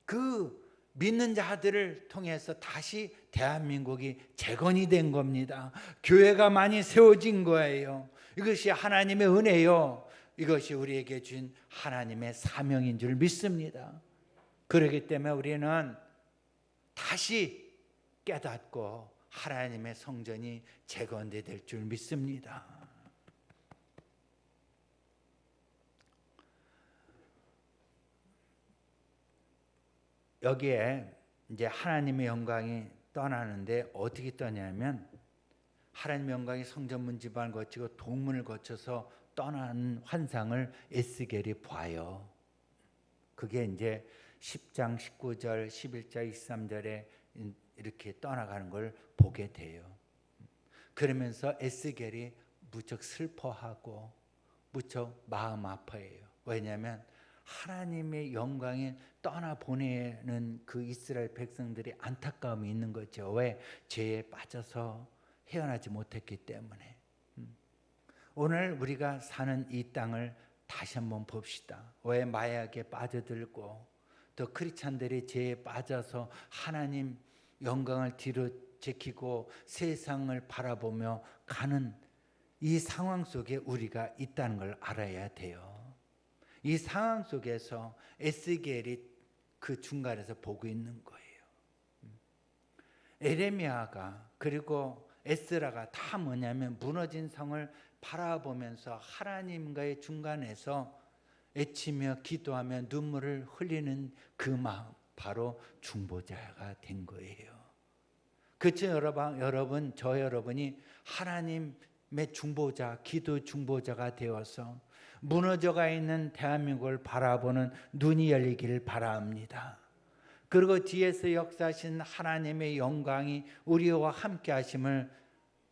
S1: 그 믿는 자들을 통해서 다시 대한민국이 재건이 된 겁니다. 교회가 많이 세워진 거예요. 이것이 하나님의 은혜요. 이것이 우리에게 준 하나님의 사명인 줄 믿습니다. 그렇기 때문에 우리는 다시 깨닫고 하나님의 성전이 재건될 줄 믿습니다. 여기에 이제 하나님의 영광이 떠나는데 어떻게 떠냐면 하나님의 영광이 성전 문지방을 거치고 동문을 거쳐서 떠나는 환상을 에스겔이 봐요. 그게 이제 10장 19절 11절 23절에 이렇게 떠나가는 걸 보게 돼요. 그러면서 에스겔이 무척 슬퍼하고 무척 마음 아파해요. 왜냐하면 하나님의 영광이 떠나보내는 그 이스라엘 백성들이 안타까움이 있는 거죠. 왜? 죄에 빠져서 헤어나지 못했기 때문에. 오늘 우리가 사는 이 땅을 다시 한번 봅시다. 왜 마약에 빠져들고 또 크리스찬들이 죄에 빠져서 하나님 영광을 뒤로 제키고 세상을 바라보며 가는 이 상황 속에 우리가 있다는 걸 알아야 돼요. 이 상황 속에서 에스겔이 그 중간에서 보고 있는 거예요. 에레미야가 그리고 에스라가 다 뭐냐면 무너진 성을 바라보면서 하나님과의 중간에서 애치며 기도하며 눈물을 흘리는 그 마음, 바로 중보자가 된 거예요. 그렇죠 여러분, 저 여러분이 하나님의 중보자, 기도 중보자가 되어서 무너져가 있는 대한민국을 바라보는 눈이 열리기를 바랍니다. 그리고 뒤에서 역사하신 하나님의 영광이 우리와 함께 하심을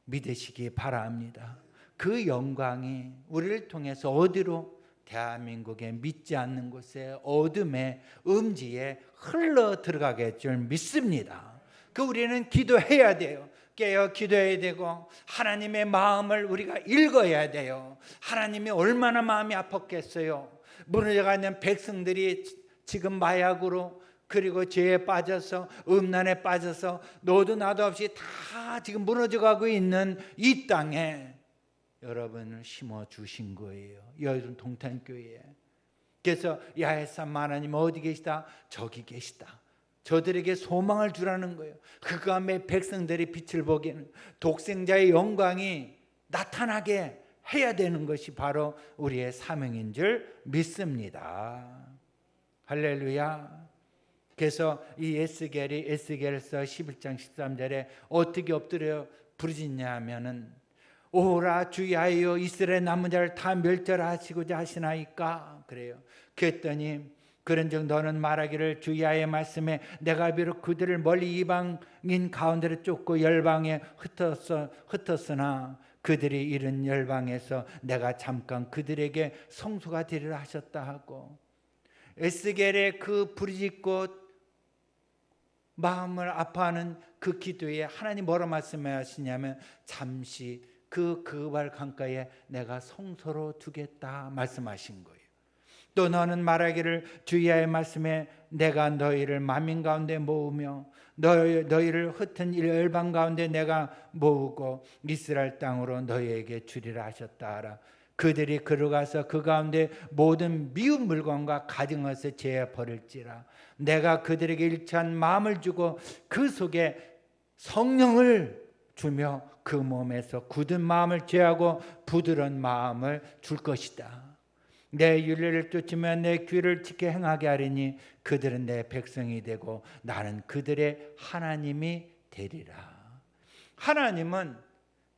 S1: 믿으시기 바랍니다. 그 영광이 우리를 통해서 어디로? 대한민국의 믿지 않는 곳에 어둠의 음지에 흘러 들어가게 할 줄 믿습니다. 그 우리는 기도해야 돼요. 깨어 기도해야 되고 하나님의 마음을 우리가 읽어야 돼요. 하나님이 얼마나 마음이 아팠겠어요. 무너져가 있는 백성들이 지금 마약으로 그리고 죄에 빠져서 음란에 빠져서 너도 나도 없이 다 지금 무너져가고 있는 이 땅에 여러분을 심어주신 거예요. 여러분 동탄교회에. 그래서 야훼산 하나님 어디 계시다? 저기 계시다. 저들에게 소망을 주라는 거예요. 그 가운데 백성들이 빛을 보기에는 독생자의 영광이 나타나게 해야 되는 것이 바로 우리의 사명인 줄 믿습니다. 할렐루야. 그래서 이 에스겔서 11장 13절에 어떻게 엎드려 부르짖냐 하면은 오라 주야여 이스라엘 남은 자를 다 멸절하시고자 하시나이까 그래요. 그랬더니 그런즉 너는 말하기를 주야의 말씀에 내가 비록 그들을 멀리 이방인 가운데로 쫓고 열방에 흩었으나 그들이 이른 열방에서 내가 잠깐 그들에게 성소가 되리라 하셨다 하고 에스겔의 그 부르짖고 마음을 아파하는 그 기도에 하나님 뭐라 말씀하시냐면 잠시 그 그발 강가에 내가 성소로 두겠다 말씀하신 거예요. 또 너는 말하기를 주야의 말씀에 내가 너희를 만민 가운데 모으며 너희를 흩은 열방 가운데 내가 모으고 이스라엘 땅으로 너희에게 주리라 하셨다 하라. 그들이 걸어가서 그 가운데 모든 미운 물건과 가진 것을 제어 버릴지라. 내가 그들에게 일치한 마음을 주고 그 속에 성령을 주며 그 몸에서 굳은 마음을 제하고 부드러운 마음을 줄 것이다. 내 윤례를 쫓으며 내 규를 지켜 행하게 하리니 그들은 내 백성이 되고 나는 그들의 하나님이 되리라. 하나님은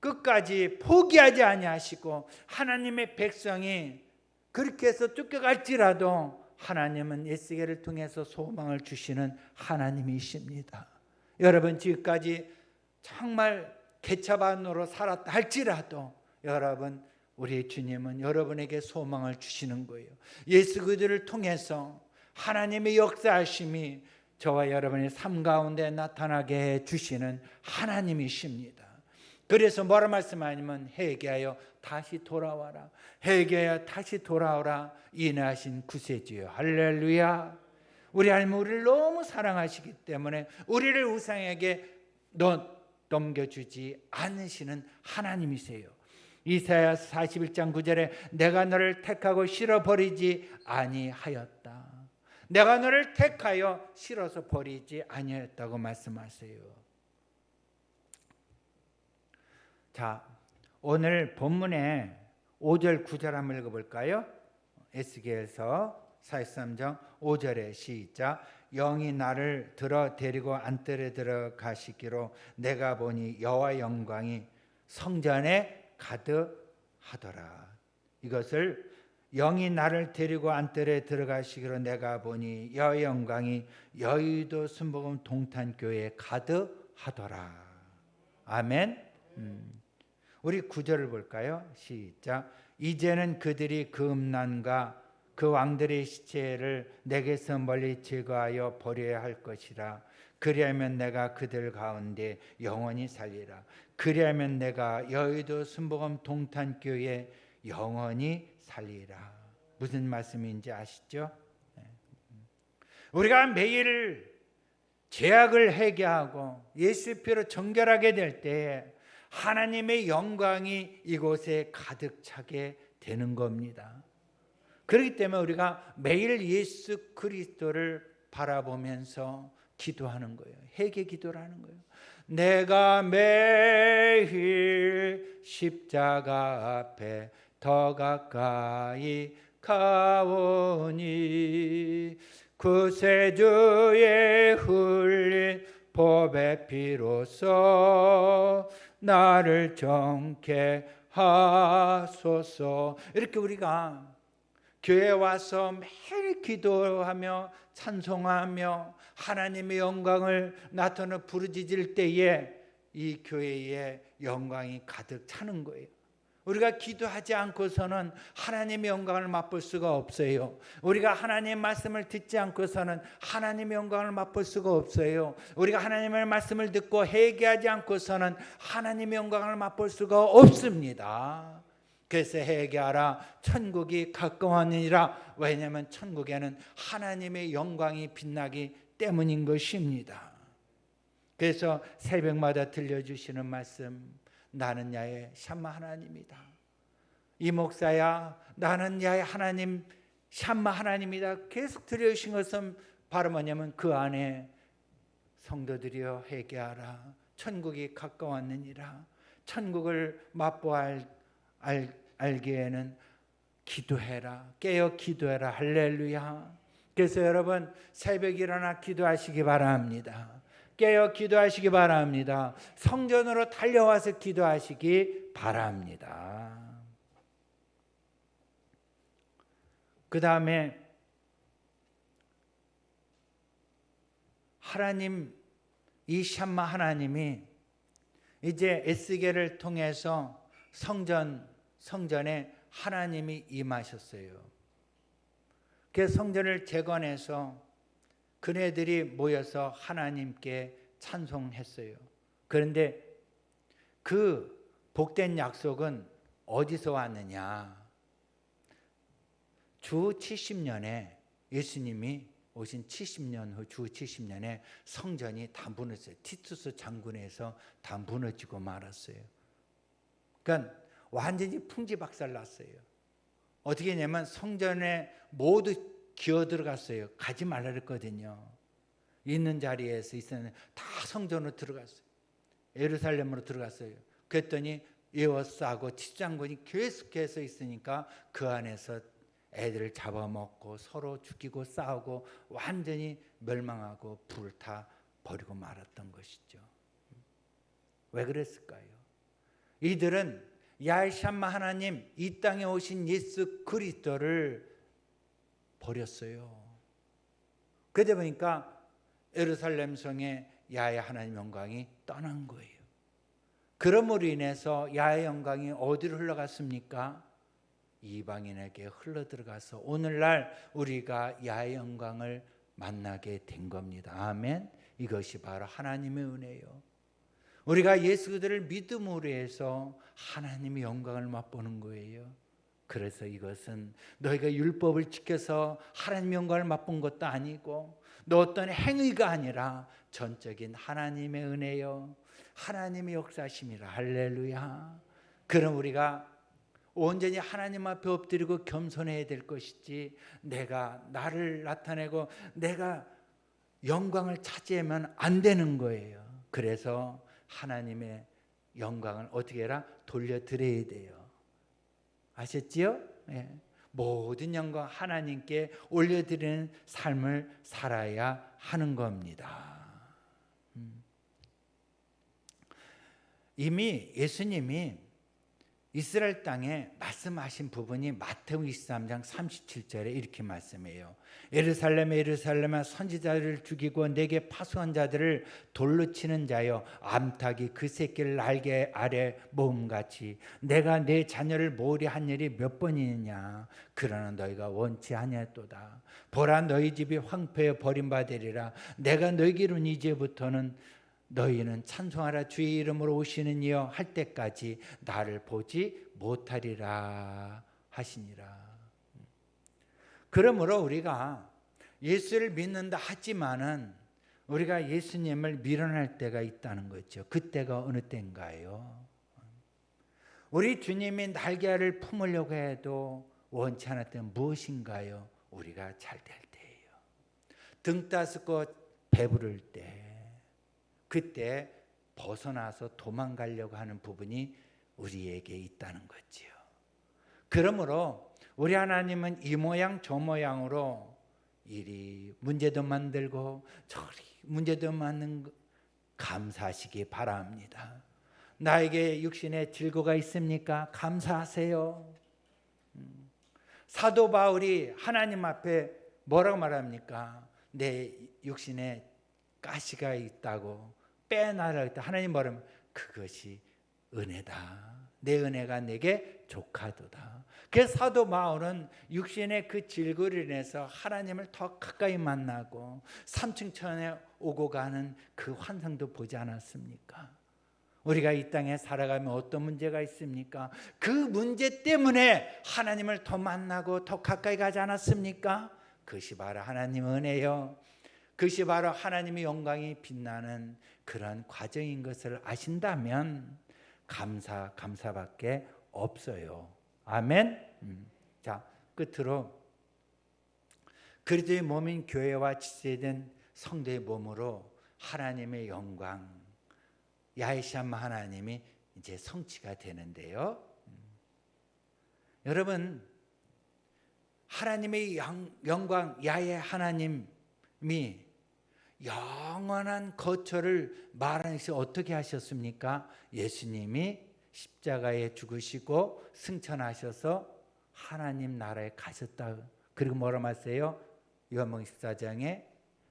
S1: 끝까지 포기하지 아니하시고 하나님의 백성이 그렇게 해서 쫓겨갈지라도 하나님은 에스겔을 통해서 소망을 주시는 하나님이십니다. 여러분 지금까지 정말 개차반으로 살았다 할지라도 여러분 우리 주님은 여러분에게 소망을 주시는 거예요. 예수 그리스도를 통해서 하나님의 역사하심이 저와 여러분의 삶 가운데 나타나게 해 주시는 하나님이십니다. 그래서 뭐라 말씀하냐면 회개하여 다시 돌아와라. 회개하여 다시 돌아오라. 인하신 구세주여. 할렐루야. 우리 하나님 우리를 너무 사랑하시기 때문에 우리를 우상에게 넘겨주지 않으시는 하나님이세요. 이사야서 41장 9절에 내가 너를 택하고 실어버리지 아니하였다. 내가 너를 택하여 실어서 버리지 아니하였다고 말씀하세요. 자, 오늘 본문에 5절 9절 한번 읽어볼까요? 에스겔서 43장 5절에 시작. 영이 나를 들어 데리고 안뜰에 들어가시기로 내가 보니 여호와 영광이 성전에 가득하더라. 이것을 영이 나를 데리고 안뜰에 들어가시기로 내가 보니 여호와 영광이 여의도 순복음 동탄교회에 가득하더라. 아멘. 우리 9절을 볼까요? 시작. 이제는 그들이 그 음란과 그 왕들의 시체를 내게서 멀리 제거하여 버려야 할 것이라. 그리하면 내가 그들 가운데 영원히 살리라. 그리하면 내가 여의도 순복음 동탄교회 영원히 살리라. 무슨 말씀인지 아시죠? 우리가 매일 죄악을 회개하고 예수의 피로 정결하게 될 때에 하나님의 영광이 이곳에 가득 차게 되는 겁니다. 그렇기 때문에 우리가 매일 예수 그리스도를 바라보면서 기도하는 거예요. 회개 기도를 하는 거예요. 내가 매일 십자가 앞에 더 가까이 가오니 구세주의 흘린 보배 피로써 나를 정케 하소서. 이렇게 우리가 교회에 와서 매일 기도하며 찬송하며 하나님의 영광을 나타내 부르짖을 때에 이 교회에 영광이 가득 차는 거예요. 우리가 기도하지 않고서는 하나님의 영광을 맛볼 수가 없어요. 우리가 하나님의 말씀을 듣지 않고서는 하나님의 영광을 맛볼 수가 없어요. 우리가 하나님의 말씀을 듣고 회개하지 않고서는 하나님의 영광을 맛볼 수가 없습니다. 그래서 회개하라 천국이 가까웠느니라. 왜냐하면 천국에는 하나님의 영광이 빛나기 때문인 것입니다. 그래서 새벽마다 들려주시는 말씀, 나는 야의 샴마 하나님이다. 이 목사야, 나는 야의 하나님 샴마 하나님이다. 계속 들려주신 것은 바로 뭐냐면 그 안에 성도들이여 회개하라. 천국이 가까웠느니라. 천국을 맛보아 알기에는 기도해라. 깨어 기도해라. 할렐루야. 그래서 여러분 새벽 일어나 기도하시기 바랍니다. 깨어 기도하시기 바랍니다. 성전으로 달려와서 기도하시기 바랍니다. 그 다음에 하나님, 이 샴마 하나님이 이제 에스겔을 통해서 성전에 하나님이 임하셨어요. 그래서 성전을 재건해서 그네들이 모여서 하나님께 찬송했어요. 그런데 그 복된 약속은 어디서 왔느냐? 주 70년에 예수님이 오신 70년 후 주 70년에 성전이 다 무너졌어요. 티투스 장군에서 다 무너지고 말았어요. 그러니까 완전히 풍지박살났어요. 어떻게 했냐면 성전에 모두 기어 들어갔어요. 가지 말라 그랬거든요. 있는 자리에서 있었는데 다 성전으로 들어갔어요. 예루살렘으로 들어갔어요. 그랬더니 에워싸고 집장군이 계속해서 있으니까 그 안에서 애들을 잡아먹고 서로 죽이고 싸우고 완전히 멸망하고 불타 버리고 말았던 것이죠. 왜 그랬을까요? 이들은 야훼 샴마 하나님, 이 땅에 오신 예수 그리스도를 버렸어요. 그러다 보니까 예루살렘 성에 야훼 하나님 영광이 떠난 거예요. 그러므로 인해서 야훼 영광이 어디로 흘러갔습니까? 이방인에게 흘러들어가서 오늘날 우리가 야훼 영광을 만나게 된 겁니다. 아멘. 이것이 바로 하나님의 은혜요. 우리가 예수 그리스도를 믿음으로 해서 하나님의 영광을 맛보는 거예요. 그래서 이것은 너희가 율법을 지켜서 하나님의 영광을 맛본 것도 아니고 너 어떤 행위가 아니라 전적인 하나님의 은혜요, 하나님의 역사심이라. 할렐루야. 그럼 우리가 온전히 하나님 앞에 엎드리고 겸손해야 될 것이지, 내가 나를 나타내고 내가 영광을 차지하면 안 되는 거예요. 그래서 하나님의 영광을 어떻게 해라? 돌려드려야 돼요. 아셨지요? 예. 모든 영광 하나님께 올려드리는 삶을 살아야 하는 겁니다. 이미 예수님이 이스라엘 땅에 말씀하신 부분이 마태복음 23장 37절에 이렇게 말씀해요. 예루살렘에 예루살렘아, 선지자들을 죽이고 내게 파수한 자들을 돌로 치는 자여, 암탉이 그 새끼를 날개 아래 모음같이 내가 내 자녀를 모으려 한 일이 몇 번이느냐. 그러나 너희가 원치 아니하였도다. 보라, 너희 집이 황폐해 버림받으리라. 내가 너희에게로는 이제부터는 너희는 찬송하라 주의 이름으로 오시는 이여 할 때까지 나를 보지 못하리라 하시니라. 그러므로 우리가 예수를 믿는다 하지만은 우리가 예수님을 밀어낼 때가 있다는 거죠. 그때가 어느 때인가요? 우리 주님이 날개를 품으려고 해도 원치 않을 때는 무엇인가요? 우리가 잘 될 때예요. 등 따스고 배부를 때, 그때 벗어나서 도망가려고 하는 부분이 우리에게 있다는 거지요. 그러므로 우리 하나님은 이 모양 저 모양으로 이리 문제도 만들고 저리 문제도 만든 감사하시기 바랍니다. 나에게 육신에 질고가 있습니까? 감사하세요. 사도 바울이 하나님 앞에 뭐라고 말합니까? 내 육신에 가시가 있다고 빼놔라 했다. 하나님 뭐라면 그것이 은혜다. 내 은혜가 내게 족하도다. 그래서 사도 바울은 육신의 그 질고를 인해서 하나님을 더 가까이 만나고 3층 천에 오고 가는 그 환상도 보지 않았습니까? 우리가 이 땅에 살아가면 어떤 문제가 있습니까? 그 문제 때문에 하나님을 더 만나고 더 가까이 가지 않았습니까? 그것이 바로 하나님의 은혜요, 그것이 바로 하나님의 영광이 빛나는 그런 과정인 것을 아신다면 감사밖에 없어요. 아멘. 자, 끝으로 그리스도의 몸인 교회와 지체된 성도의 몸으로 하나님의 영광, 야훼 샴마 하나님이 이제 성취가 되는데요. 여러분, 하나님의 영광, 야훼 하나님이 영원한 거처를 말하는 것이 어떻게 하셨습니까? 예수님이 십자가에 죽으시고 승천하셔서 하나님 나라에 가셨다. 그리고 뭐라 말했어요? 요한복음 14장에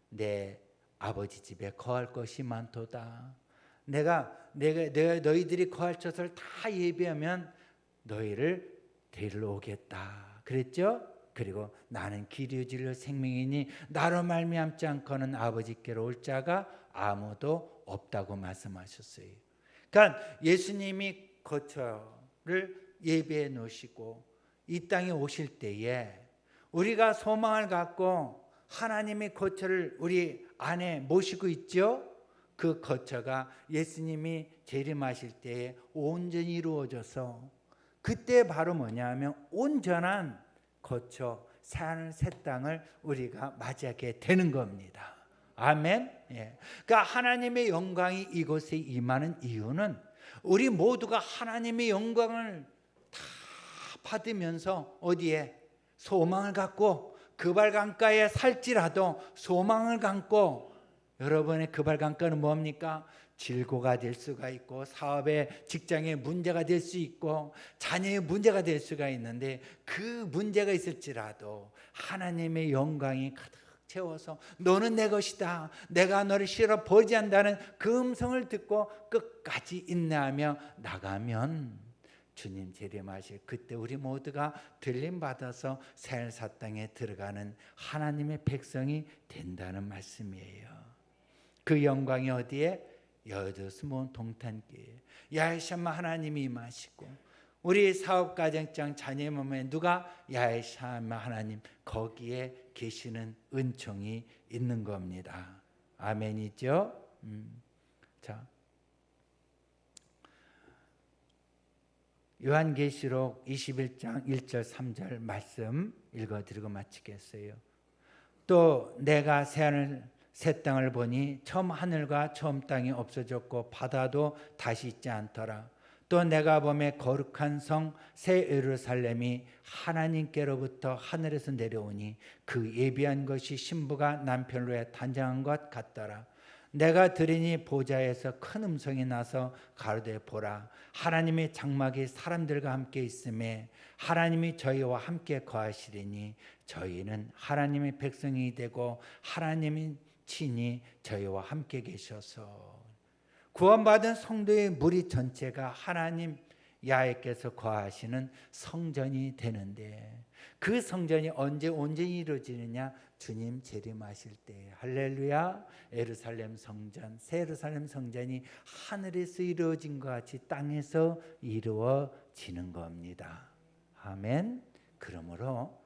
S1: 내 아버지 집에 거할 것이 많도다. 내가 너희들이 거할 것을 다 예비하면 너희를 데리러 오겠다. 그랬죠? 그리고 나는 길이요 진리요 생명이니 나로 말미암지 않고는 아버지께로 올 자가 아무도 없다고 말씀하셨어요. 그러니까 예수님이 거처를 예비해 놓으시고 이 땅에 오실 때에 우리가 소망을 갖고 하나님의 거처를 우리 안에 모시고 있죠. 그 거처가 예수님이 재림하실 때에 온전히 이루어져서 그때 바로 뭐냐면 온전한 거처, 새하늘 새 땅을 우리가 맞이하게 되는 겁니다. 아멘. 예. 그러니까 하나님의 영광이 이곳에 임하는 이유는 우리 모두가 하나님의 영광을 다 받으면서 어디에 소망을 갖고 그발강가에 살지라도 소망을 갖고, 여러분의 그발강가는 뭡니까? 질고가 될 수가 있고 사업의 직장의 문제가 될 수 있고 자녀의 문제가 될 수가 있는데, 그 문제가 있을지라도 하나님의 영광이 가득 채워서 너는 내 것이다, 내가 너를 싫어 버리지 않는다는 그 음성을 듣고 끝까지 인내하며 나가면 주님 재림하실 그때 우리 모두가 들림 받아서 새 땅에 들어가는 하나님의 백성이 된다는 말씀이에요. 그 영광이 어디에? 여드스몬 동탄교회 야훼샤마 하나님이 임하시고, 우리 사업가정장 자녀의 몸에 누가? 야훼샤마 하나님, 거기에 계시는 은총이 있는 겁니다. 아멘이죠? 자, 요한계시록 21장 1절 3절 말씀 읽어드리고 마치겠어요. 또 내가 새 땅을 보니 처음 하늘과 처음 땅이 없어졌고 바다도 다시 있지 않더라. 또 내가 보매 거룩한 성 새 예루살렘이 하나님께로부터 하늘에서 내려오니 그 예비한 것이 신부가 남편으로 단장한 것 같더라. 내가 들으니 보좌에서 큰 음성이 나서 가로되 보라, 하나님의 장막이 사람들과 함께 있음에 하나님이 저희와 함께 거하시리니 저희는 하나님의 백성이 되고 하나님이 친히 저희와 함께 계셔서. 구원받은 성도의 무리 전체가 하나님 야훼께서 거하시는 성전이 되는데, 그 성전이 언제 온전히 이루어지느냐? 주님 재림하실 때. 할렐루야. 예루살렘 성전, 새 예루살렘 성전이 하늘에서 이루어진 것 같이 땅에서 이루어지는 겁니다. 아멘. 그러므로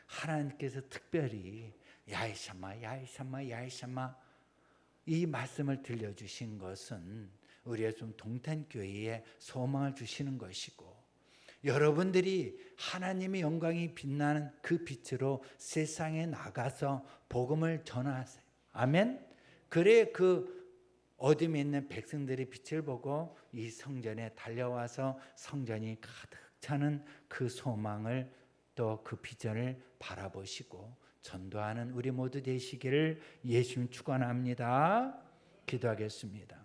S1: 하나님께서 특별히 야훼샤마 야훼샤마 야훼샤마 이 말씀을 들려주신 것은 우리의 좀 동탄교회에 소망을 주시는 것이고, 여러분들이 하나님의 영광이 빛나는 그 빛으로 세상에 나가서 복음을 전하세요. 아멘. 그래 그 어둠에 있는 백성들의 빛을 보고 이 성전에 달려와서 성전이 가득 차는 그 소망을, 또 그 비전을 바라보시고 전도하는 우리 모두 되시기를 예수님 축원합니다. 기도하겠습니다.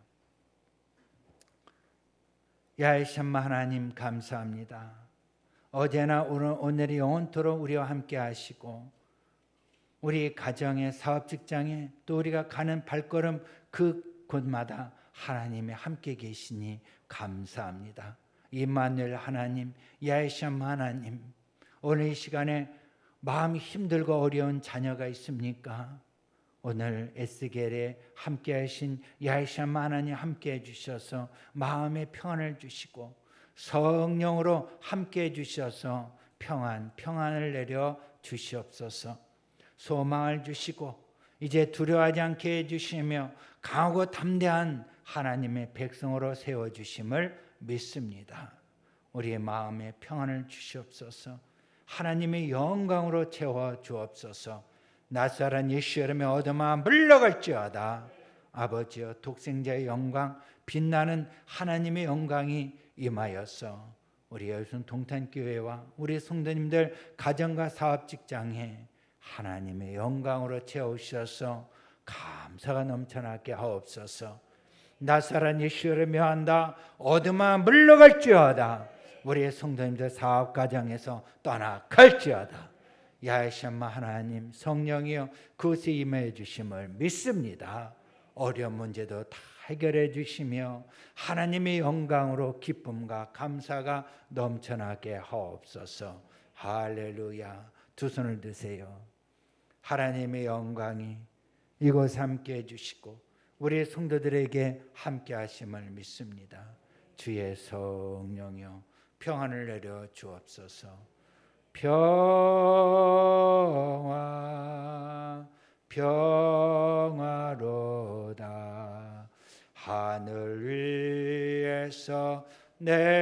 S1: 야훼샤마 하나님 감사합니다. 어제나 오늘이 영원토록 우리와 함께 하시고, 우리 가정에, 사업 직장에, 또 우리가 가는 발걸음 그 곳마다 하나님이 함께 계시니 감사합니다. 임마누엘 하나님, 야훼샤마 하나님, 오늘 이 시간에 마음이 힘들고 어려운 자녀가 있습니까? 오늘 에스겔에 함께 하신 야훼샤마 하나님 함께 해주셔서 마음의 평안을 주시고 성령으로 함께 해주셔서 평안을 내려 주시옵소서. 소망을 주시고 이제 두려워하지 않게 해주시며 강하고 담대한 하나님의 백성으로 세워주심을 믿습니다. 우리의 마음에 평안을 주시옵소서. 하나님의 영광으로 채워 주옵소서. 나사렛 예수 이름의 어둠아 물러갈지어다. 아버지여, 독생자의 영광, 빛나는 하나님의 영광이 임하여서 우리 여기선 동탄교회와 우리 성도님들 가정과 사업 직장에 하나님의 영광으로 채우셔서 감사가 넘쳐나게 하옵소서. 나사렛 예수를 묘한다. 어둠아 물러갈지어다. 우리의 성도님들 사업 가정에서 떠나갈지어다. 야훼샤마 하나님, 성령이여 그것에 임해 주심을 믿습니다. 어려운 문제도 다 해결해 주시며 하나님의 영광으로 기쁨과 감사가 넘쳐나게 하옵소서. 할렐루야. 두 손을 드세요. 하나님의 영광이 이곳에 함께 해주시고 우리 성도들에게 함께 하심을 믿습니다. 주의 성령이여 평안을 내려 주옵소서. 평화로다. 하늘 위에서 내려오네.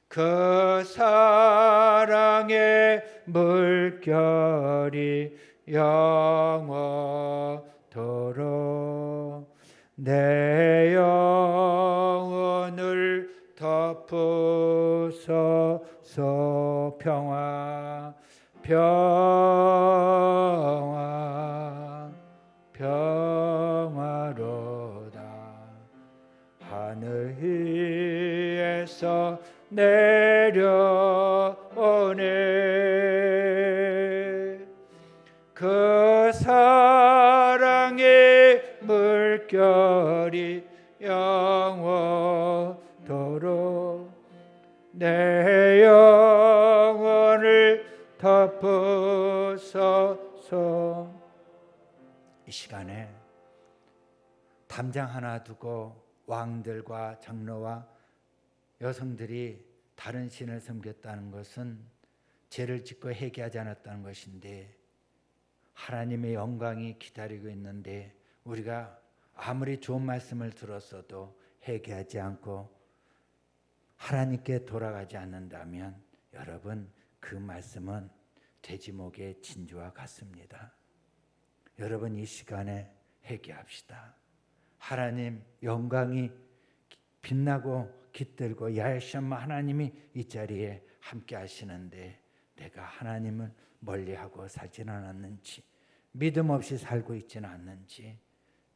S1: 그 사랑의 사랑의 물결이 영원토록 내 영혼을 덮으소서. 평화 평화 평화로다. 하늘 위에서 내려오네. 그 사랑의 물결이 영원토록 내 영혼을 덮으소서. 이 시간에 담장 하나 두고 왕들과 장로와 여성들이 다른 신을 섬겼다는 것은 죄를 짓고 회개하지 않았다는 것인데, 하나님의 영광이 기다리고 있는데 우리가 아무리 좋은 말씀을 들었어도 회개하지 않고 하나님께 돌아가지 않는다면 여러분, 그 말씀은 돼지목의 진주와 같습니다. 여러분, 이 시간에 회개합시다. 하나님 영광이 빛나고 깃들고 야훼샤마 하나님이 이 자리에 함께 하시는데 내가 하나님을 멀리하고 살지는 않았는지, 믿음 없이 살고 있지는 않는지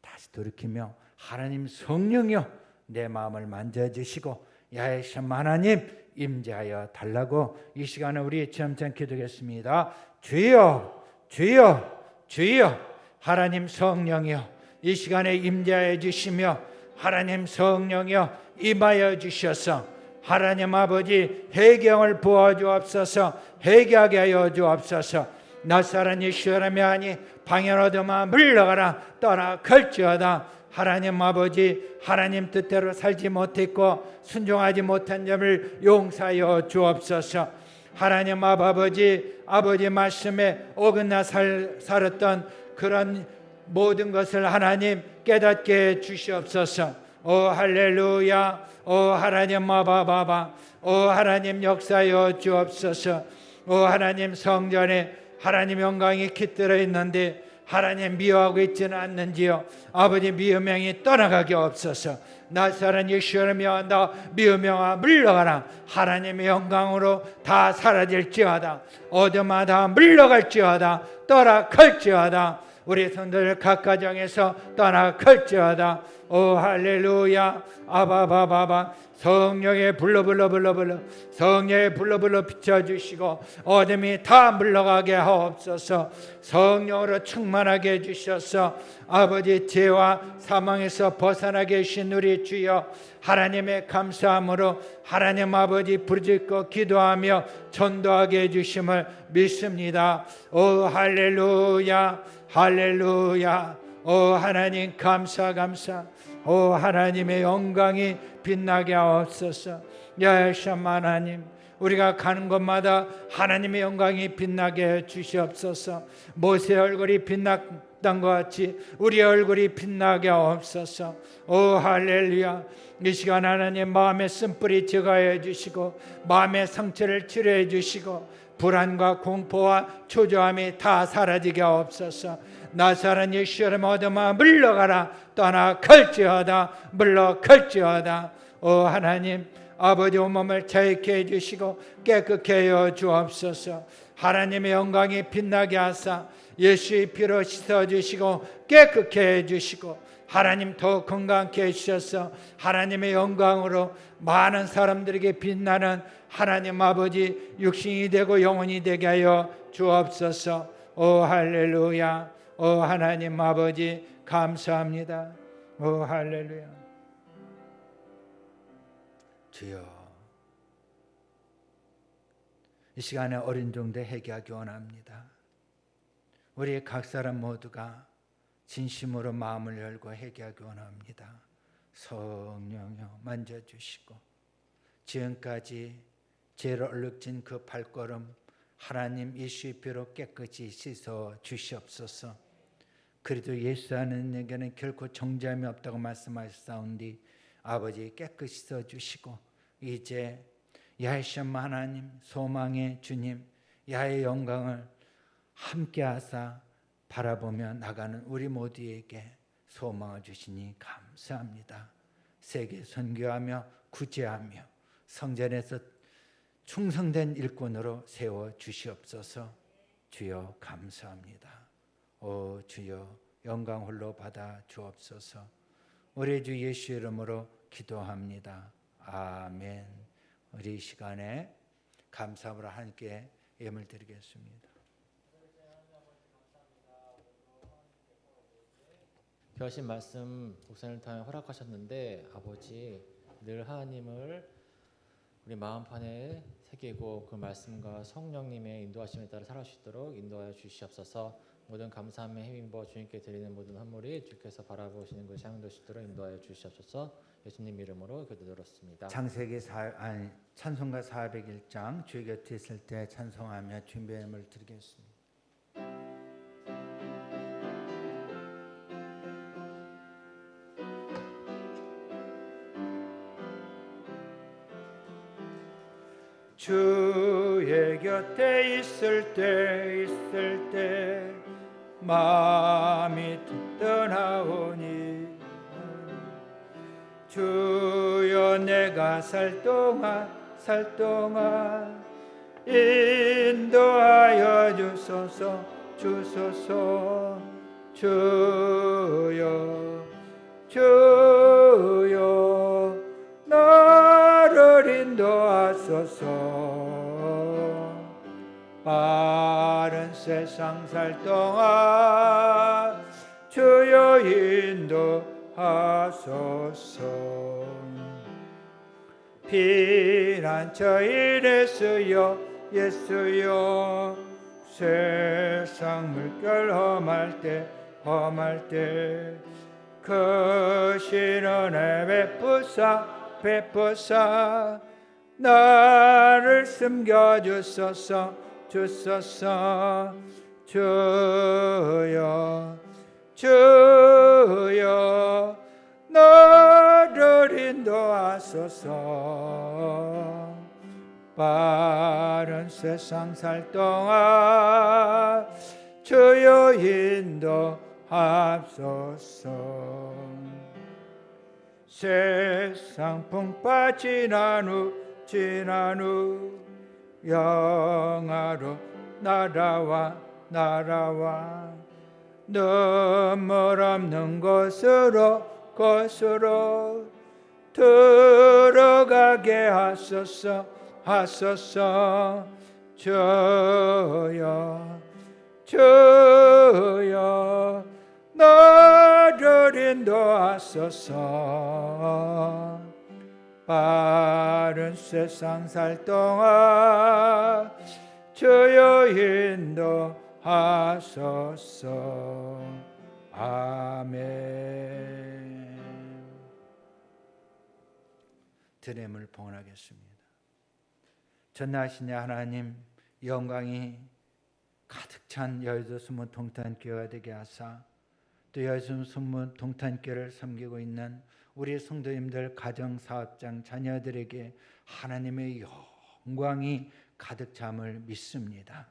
S1: 다시 돌이키며 하나님 성령이여 내 마음을 만져주시고 야훼샤마 하나님 임재하여 달라고 이 시간에 우리 점점 기도하겠습니다. 주여 주여 주여, 하나님 성령이여 이 시간에 임재하여 주시며 하나님 성령이여 임하여 주셔서 하나님 아버지 회개를 부어주옵소서. 회개하게 하여 주옵소서. 나사렛 예수라며 하니 방연 얻으마 물러가라 떠나 갈지어다. 하나님 아버지, 하나님 뜻대로 살지 못했고 순종하지 못한 점을 용서하여 주옵소서. 하나님 아버지 말씀에 어긋나 살았던 그런 모든 것을 하나님 깨닫게 주시옵소서. 오 할렐루야. 오 하나님 마바바바. 오 하나님 역사여 주옵소서. 오 하나님 성전에 하나님 영광이 깃들어 있는데 하나님 미워하고 있지는 않는지요. 아버지 미우명이 떠나가게 없소서. 나사렛 예수를 너 미우명아 물러가라. 하나님의 영광으로 다 사라질지어다. 어둠마다 물러갈지어다. 떠나갈지어다. 우리 성도들 각 가정에서 떠나갈지어다. 오 할렐루야. 아바바바바. 성령의 불러 성령의 불러 비춰주시고 어둠이 다 물러가게 하옵소서. 성령으로 충만하게 해주셔서 아버지 죄와 사망에서 벗어나게 하신 우리 주여, 하나님의 감사함으로 하나님 아버지 부르짖고 기도하며 전도하게 해주심을 믿습니다. 오 할렐루야 할렐루야. 오 하나님 감사. 오 하나님의 영광이 빛나게 하옵소서. 야훼샤마 하나님, 우리가 가는 곳마다 하나님의 영광이 빛나게 해 주시옵소서. 모세의 얼굴이 빛났던 것 같이 우리 얼굴이 빛나게 하옵소서. 오 할렐루야. 이 시간 하나님 마음의 쓴뿌리 제거해 주시고 마음의 상처를 치료해 주시고 불안과 공포와 초조함이 다 사라지게 하옵소서. 나사렛 예수를 얻으마 물러가라. 떠나갈지어다. 물러갈지어다. 오 하나님 아버지 온몸을 자유케 해주시고 깨끗게 하여 주옵소서. 하나님의 영광이 빛나게 하사 예수의 피로 씻어주시고 깨끗게 해주시고 하나님 더 건강케 해주셔서 하나님의 영광으로 많은 사람들에게 빛나는 하나님 아버지 육신이 되고 영혼이 되게 하여 주옵소서. 오 할렐루야. 오 하나님 아버지 감사합니다. 오 할렐루야. 주여, 이 시간에 어린 종들 회개하기 원합니다. 우리 각 사람 모두가 진심으로 마음을 열고 회개하기 원합니다. 성령여 만져주시고 지금까지 죄로 얼룩진 그 발걸음 하나님 예수의 피로 깨끗이 씻어 주시옵소서. 그래도 예수하는 에게는 결코 정죄함이 없다고 말씀하셨사온디 아버지 깨끗이 씻어 주시고 이제 야훼샤마 하나님 소망의 주님 야의 영광을 함께 하사 바라보며 나가는 우리 모두에게 소망을 주시니 감사합니다. 세계 선교하며 구제하며 성전에서 충성된 일꾼으로 세워 주시옵소서. 주여 감사합니다. 오 주여 영광 홀로 받아 주옵소서. 우리 주 예수 이름으로 기도합니다. 아멘. 우리 이 시간에 감사함으로 하나님께 예물 드리겠습니다.
S3: 귀하신 말씀 목사님을 통해 허락하셨는데 아버지 늘 하나님을 우리 마음판에 새기고 그 말씀과 성령님의 인도하심에 따라 살아갈 수 있도록 인도하여 주시옵소서. 모든 감사함에 힘입어 주님께 드리는 모든 헌물이 주께서 바라보시는 것이 향도시도록 인도하여 주시옵소서. 예수님 이름으로 기도드렸습니다.
S1: 창세기 찬송가 401장 주의 곁에 있을 때 찬송하며 준비의 예물 드리겠습니다. 주의 곁에 있을 때 마음이 떠나오니 주여 내가 살 동안 인도하여 주소서 주여 나를 인도하소서. 빠른 세상 살 동안 주여 인도하소서. 피난처이래서요 예수여 세상 물결 험할 때 그 신은혜 베푸사 나를 숨겨주소서 주여 나를 인도하소서. 빠른 세상 살 동안 주여 인도하소서. 세상 풍파 지난 후 영화로 날아와 눈물 없는 곳으로 들어가게 하소서. 주여 나를 인도하소서. 빠른 세상 살 동안 주여 인도하소서. 아멘. 드림을 봉헌하겠습니다. 전능하신 하나님, 영광이 가득 찬 여의도 숨은 동탄교회가 되게 하사 또 여의도 숨은 동탄교회를 섬기고 있는 우리 성도님들, 가정사업장, 자녀들에게 하나님의 영광이 가득 참을 믿습니다.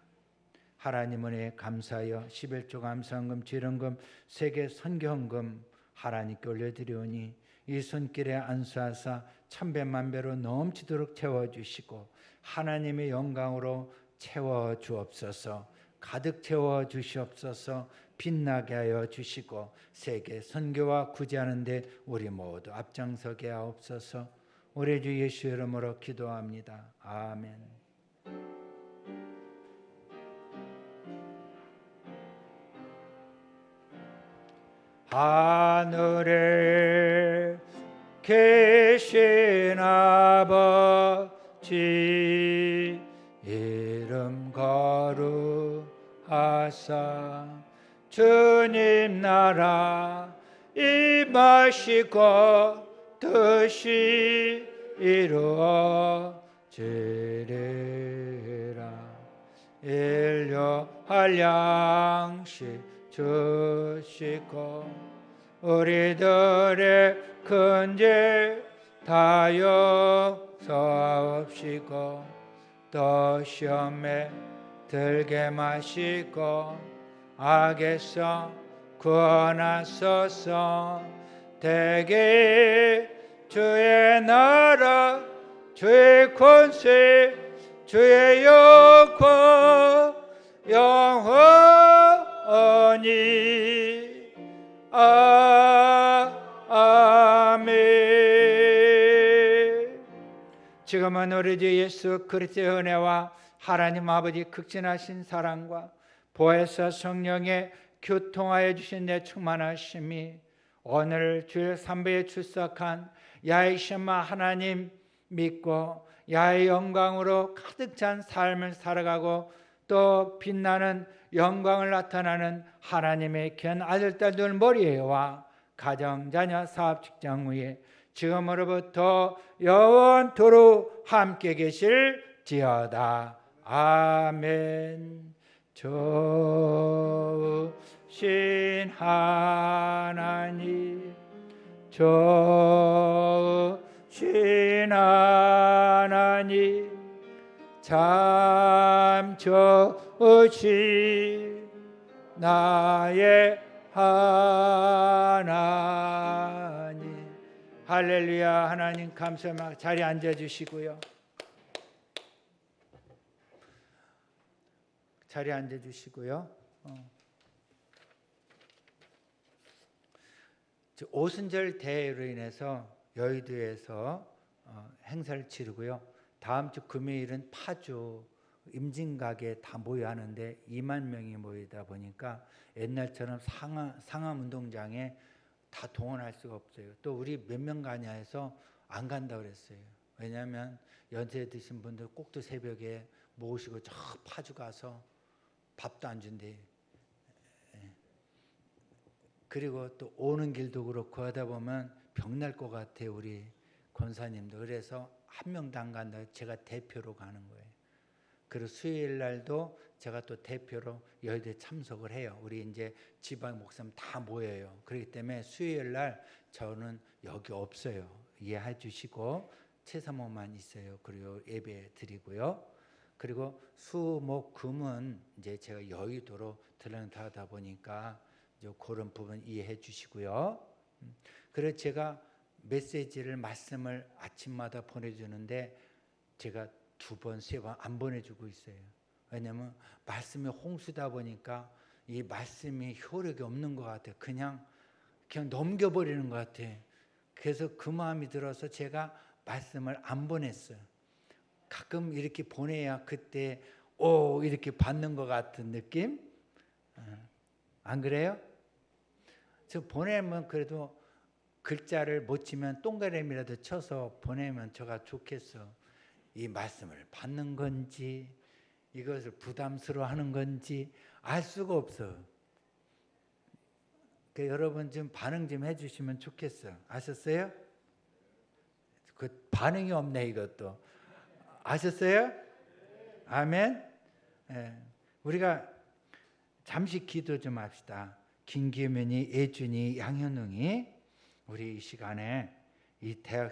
S1: 하나님 은혜에 감사하여 11조 감사헌금, 지령금, 세계 선교헌금 하나님께 올려드리오니 이 손길에 안수하사 천배만배로 넘치도록 채워주시고 하나님의 영광으로 채워주옵소서. 가득 채워주시옵소서. 빛나게 하여 주시고 세계 선교와 구제하는 데 우리 모두 앞장서게 하옵소서. 우리 주 예수 이름으로 기도합니다. 아멘. 하늘에 계신 아버지 이름 거룩하사 주님 나라 임하시고 뜻이 이루어지리라. 인류할 양식 주시고 우리들의 큰 죄 다 용서하옵시고 또 시험에 들게 마시고 악에서 구원하소서. 대개 주의 나라 주의 권세 주의 영광 영원히 아멘. 지금은 우리 주 예수 그리스도의 은혜와 하나님 아버지 극진하신 사랑과 보혜사 성령의 교통하여 주신 내 충만하심이 오늘 주일 3부에 출석한 야훼 셔마 하나님 믿고 야훼 영광으로 가득 찬 삶을 살아가고 또 빛나는 영광을 나타나는 하나님의 귀한 아들딸들 머리에와 가정, 자녀, 사업, 직장 위에 지금으로부터 영원토록 함께 계실지어다. 아멘. 좋으신 하나님, 좋으신 하나님, 참 좋으신 나의 하나님. 할렐루야. 하나님 감사합니다. 자리에 앉아주시고요. 자리에 앉아주시고요. 오순절 대회로 인해서 여의도에서 행사를 치르고요. 다음 주 금요일은 파주 임진각에 다 모여 하는데 2만 명이 모이다 보니까 옛날처럼 상암운동장에 다 동원할 수가 없어요. 또 우리 몇 명 가냐 해서 안 간다고 그랬어요. 왜냐하면 연세 드신 분들 꼭두 새벽에 모시고 저 파주 가서 밥도 안 준대. 그리고 또 오는 길도 그렇고 하다 보면 병날 것 같아요. 우리 권사님도. 그래서 한 명도 안 간다. 제가 대표로 가는 거예요. 그리고 수요일 날도 제가 또 대표로 여의도에 참석을 해요. 우리 이제 지방 목사님 다 모여요. 그렇기 때문에 수요일 날 저는 여기 없어요. 이해해 주시고 최사모만 있어요. 그리고 예배 드리고요. 그리고 수, 목, 금은 이제 제가 여의도로 들어가다 보니까 이제 그런 부분 이해해 주시고요. 그래서 제가 메시지를 말씀을 아침마다 보내주는데 제가 2번, 3번 안 보내주고 있어요. 왜냐하면 말씀이 홍수다 보니까 이 말씀이 효력이 없는 것 같아요. 그냥 넘겨버리는 것 같아요. 그래서 그 마음이 들어서 제가 말씀을 안 보냈어요. 가끔 이렇게 보내야 그때 이렇게 받는 것 같은 느낌? 안 그래요? 저 보내면 그래도 글자를 못 치면 동그라미라도 쳐서 보내면 저가 좋겠어. 이 말씀을 받는 건지 이것을 부담스러워하는 건지 알 수가 없어. 그러니까 여러분 좀 반응 좀 해주시면 좋겠어. 아셨어요? 그 반응이 없네 이것도. 아셨어요? 아멘. 우리가 잠시 기도 좀 합시다. 김기민이, 예준이, 양현웅이 우리 이 시간에 이 대학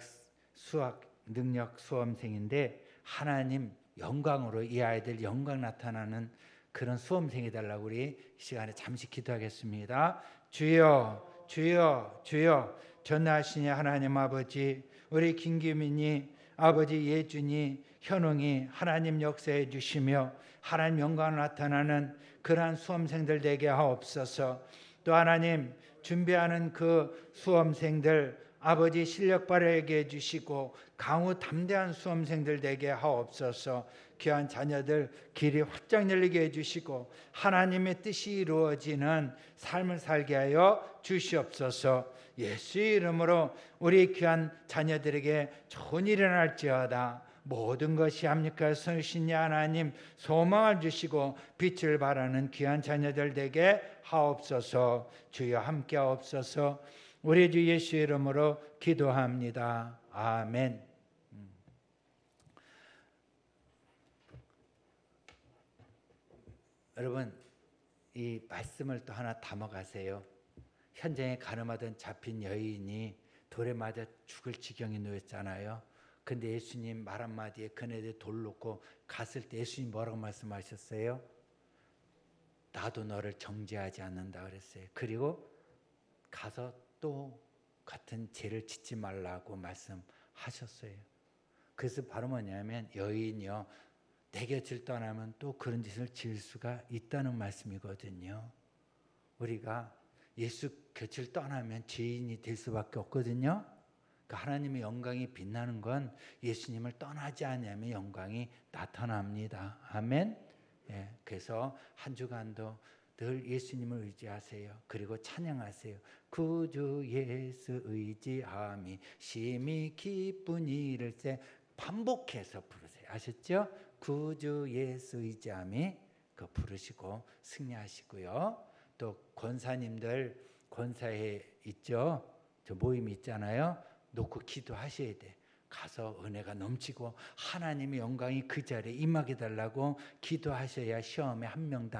S1: 수학 능력 수험생인데 하나님 영광으로 이 아이들 영광 나타나는 그런 수험생이 달라고 우리 이 시간에 잠시 기도하겠습니다. 주여, 주여, 주여, 전능하신 하나님 아버지, 우리 김기민이 아버지 예준이 현웅이 하나님 역사해 주시며 하나님 영광 나타나는 그러한 수험생들 되게 하옵소서. 또 하나님 준비하는 그 수험생들 아버지 실력 발휘하게 해주시고 강우 담대한 수험생들 되게 하옵소서. 귀한 자녀들 길이 활짝 열리게 해주시고 하나님의 뜻이 이루어지는 삶을 살게 하여 주시옵소서. 예수의 이름으로 우리 귀한 자녀들에게 좋은 일이 일어날지어다. 모든 것이 합니까 성신이 하나님 소망을 주시고 빛을 발하는 귀한 자녀들 되게 하옵소서. 주여 함께 하옵소서. 우리 주 예수 이름으로 기도합니다. 아멘. 여러분 이 말씀을 또 하나 담아가세요. 현장에 가늠하던 잡힌 여인이 돌에 맞아 죽을 지경에 놓였잖아요. 근데 예수님 말 한마디에 그네들 돌 놓고 갔을 때 예수님 뭐라고 말씀하셨어요? 나도 너를 정죄하지 않는다 그랬어요. 그리고 가서 또 같은 죄를 짓지 말라고 말씀하셨어요. 그래서 바로 뭐냐면 여인이요 내 곁을 떠나면 또 그런 짓을 지을 수가 있다는 말씀이거든요. 우리가 예수 곁을 떠나면 죄인이 될 수밖에 없거든요. 그러니까 하나님의 영광이 빛나는 건 예수님을 떠나지 않으면 영광이 나타납니다. 아멘. 예, 그래서 한 주간도 늘 예수님을 의지하세요. 그리고 찬양하세요. 구주 예수 의지함이 심히 기쁜 일을 때 반복해서 부르세요. 아셨죠? 구주 예수 의지함이 그 부르시고 승리하시고요. 또 권사님들 권사회 있죠? 저 모임 있잖아요. 놓고 기도하셔야 돼. 가서 은혜가 넘치고 하나님의 영광이 그 자리에 임하게 달라고 기도하셔야 시험에 한 명도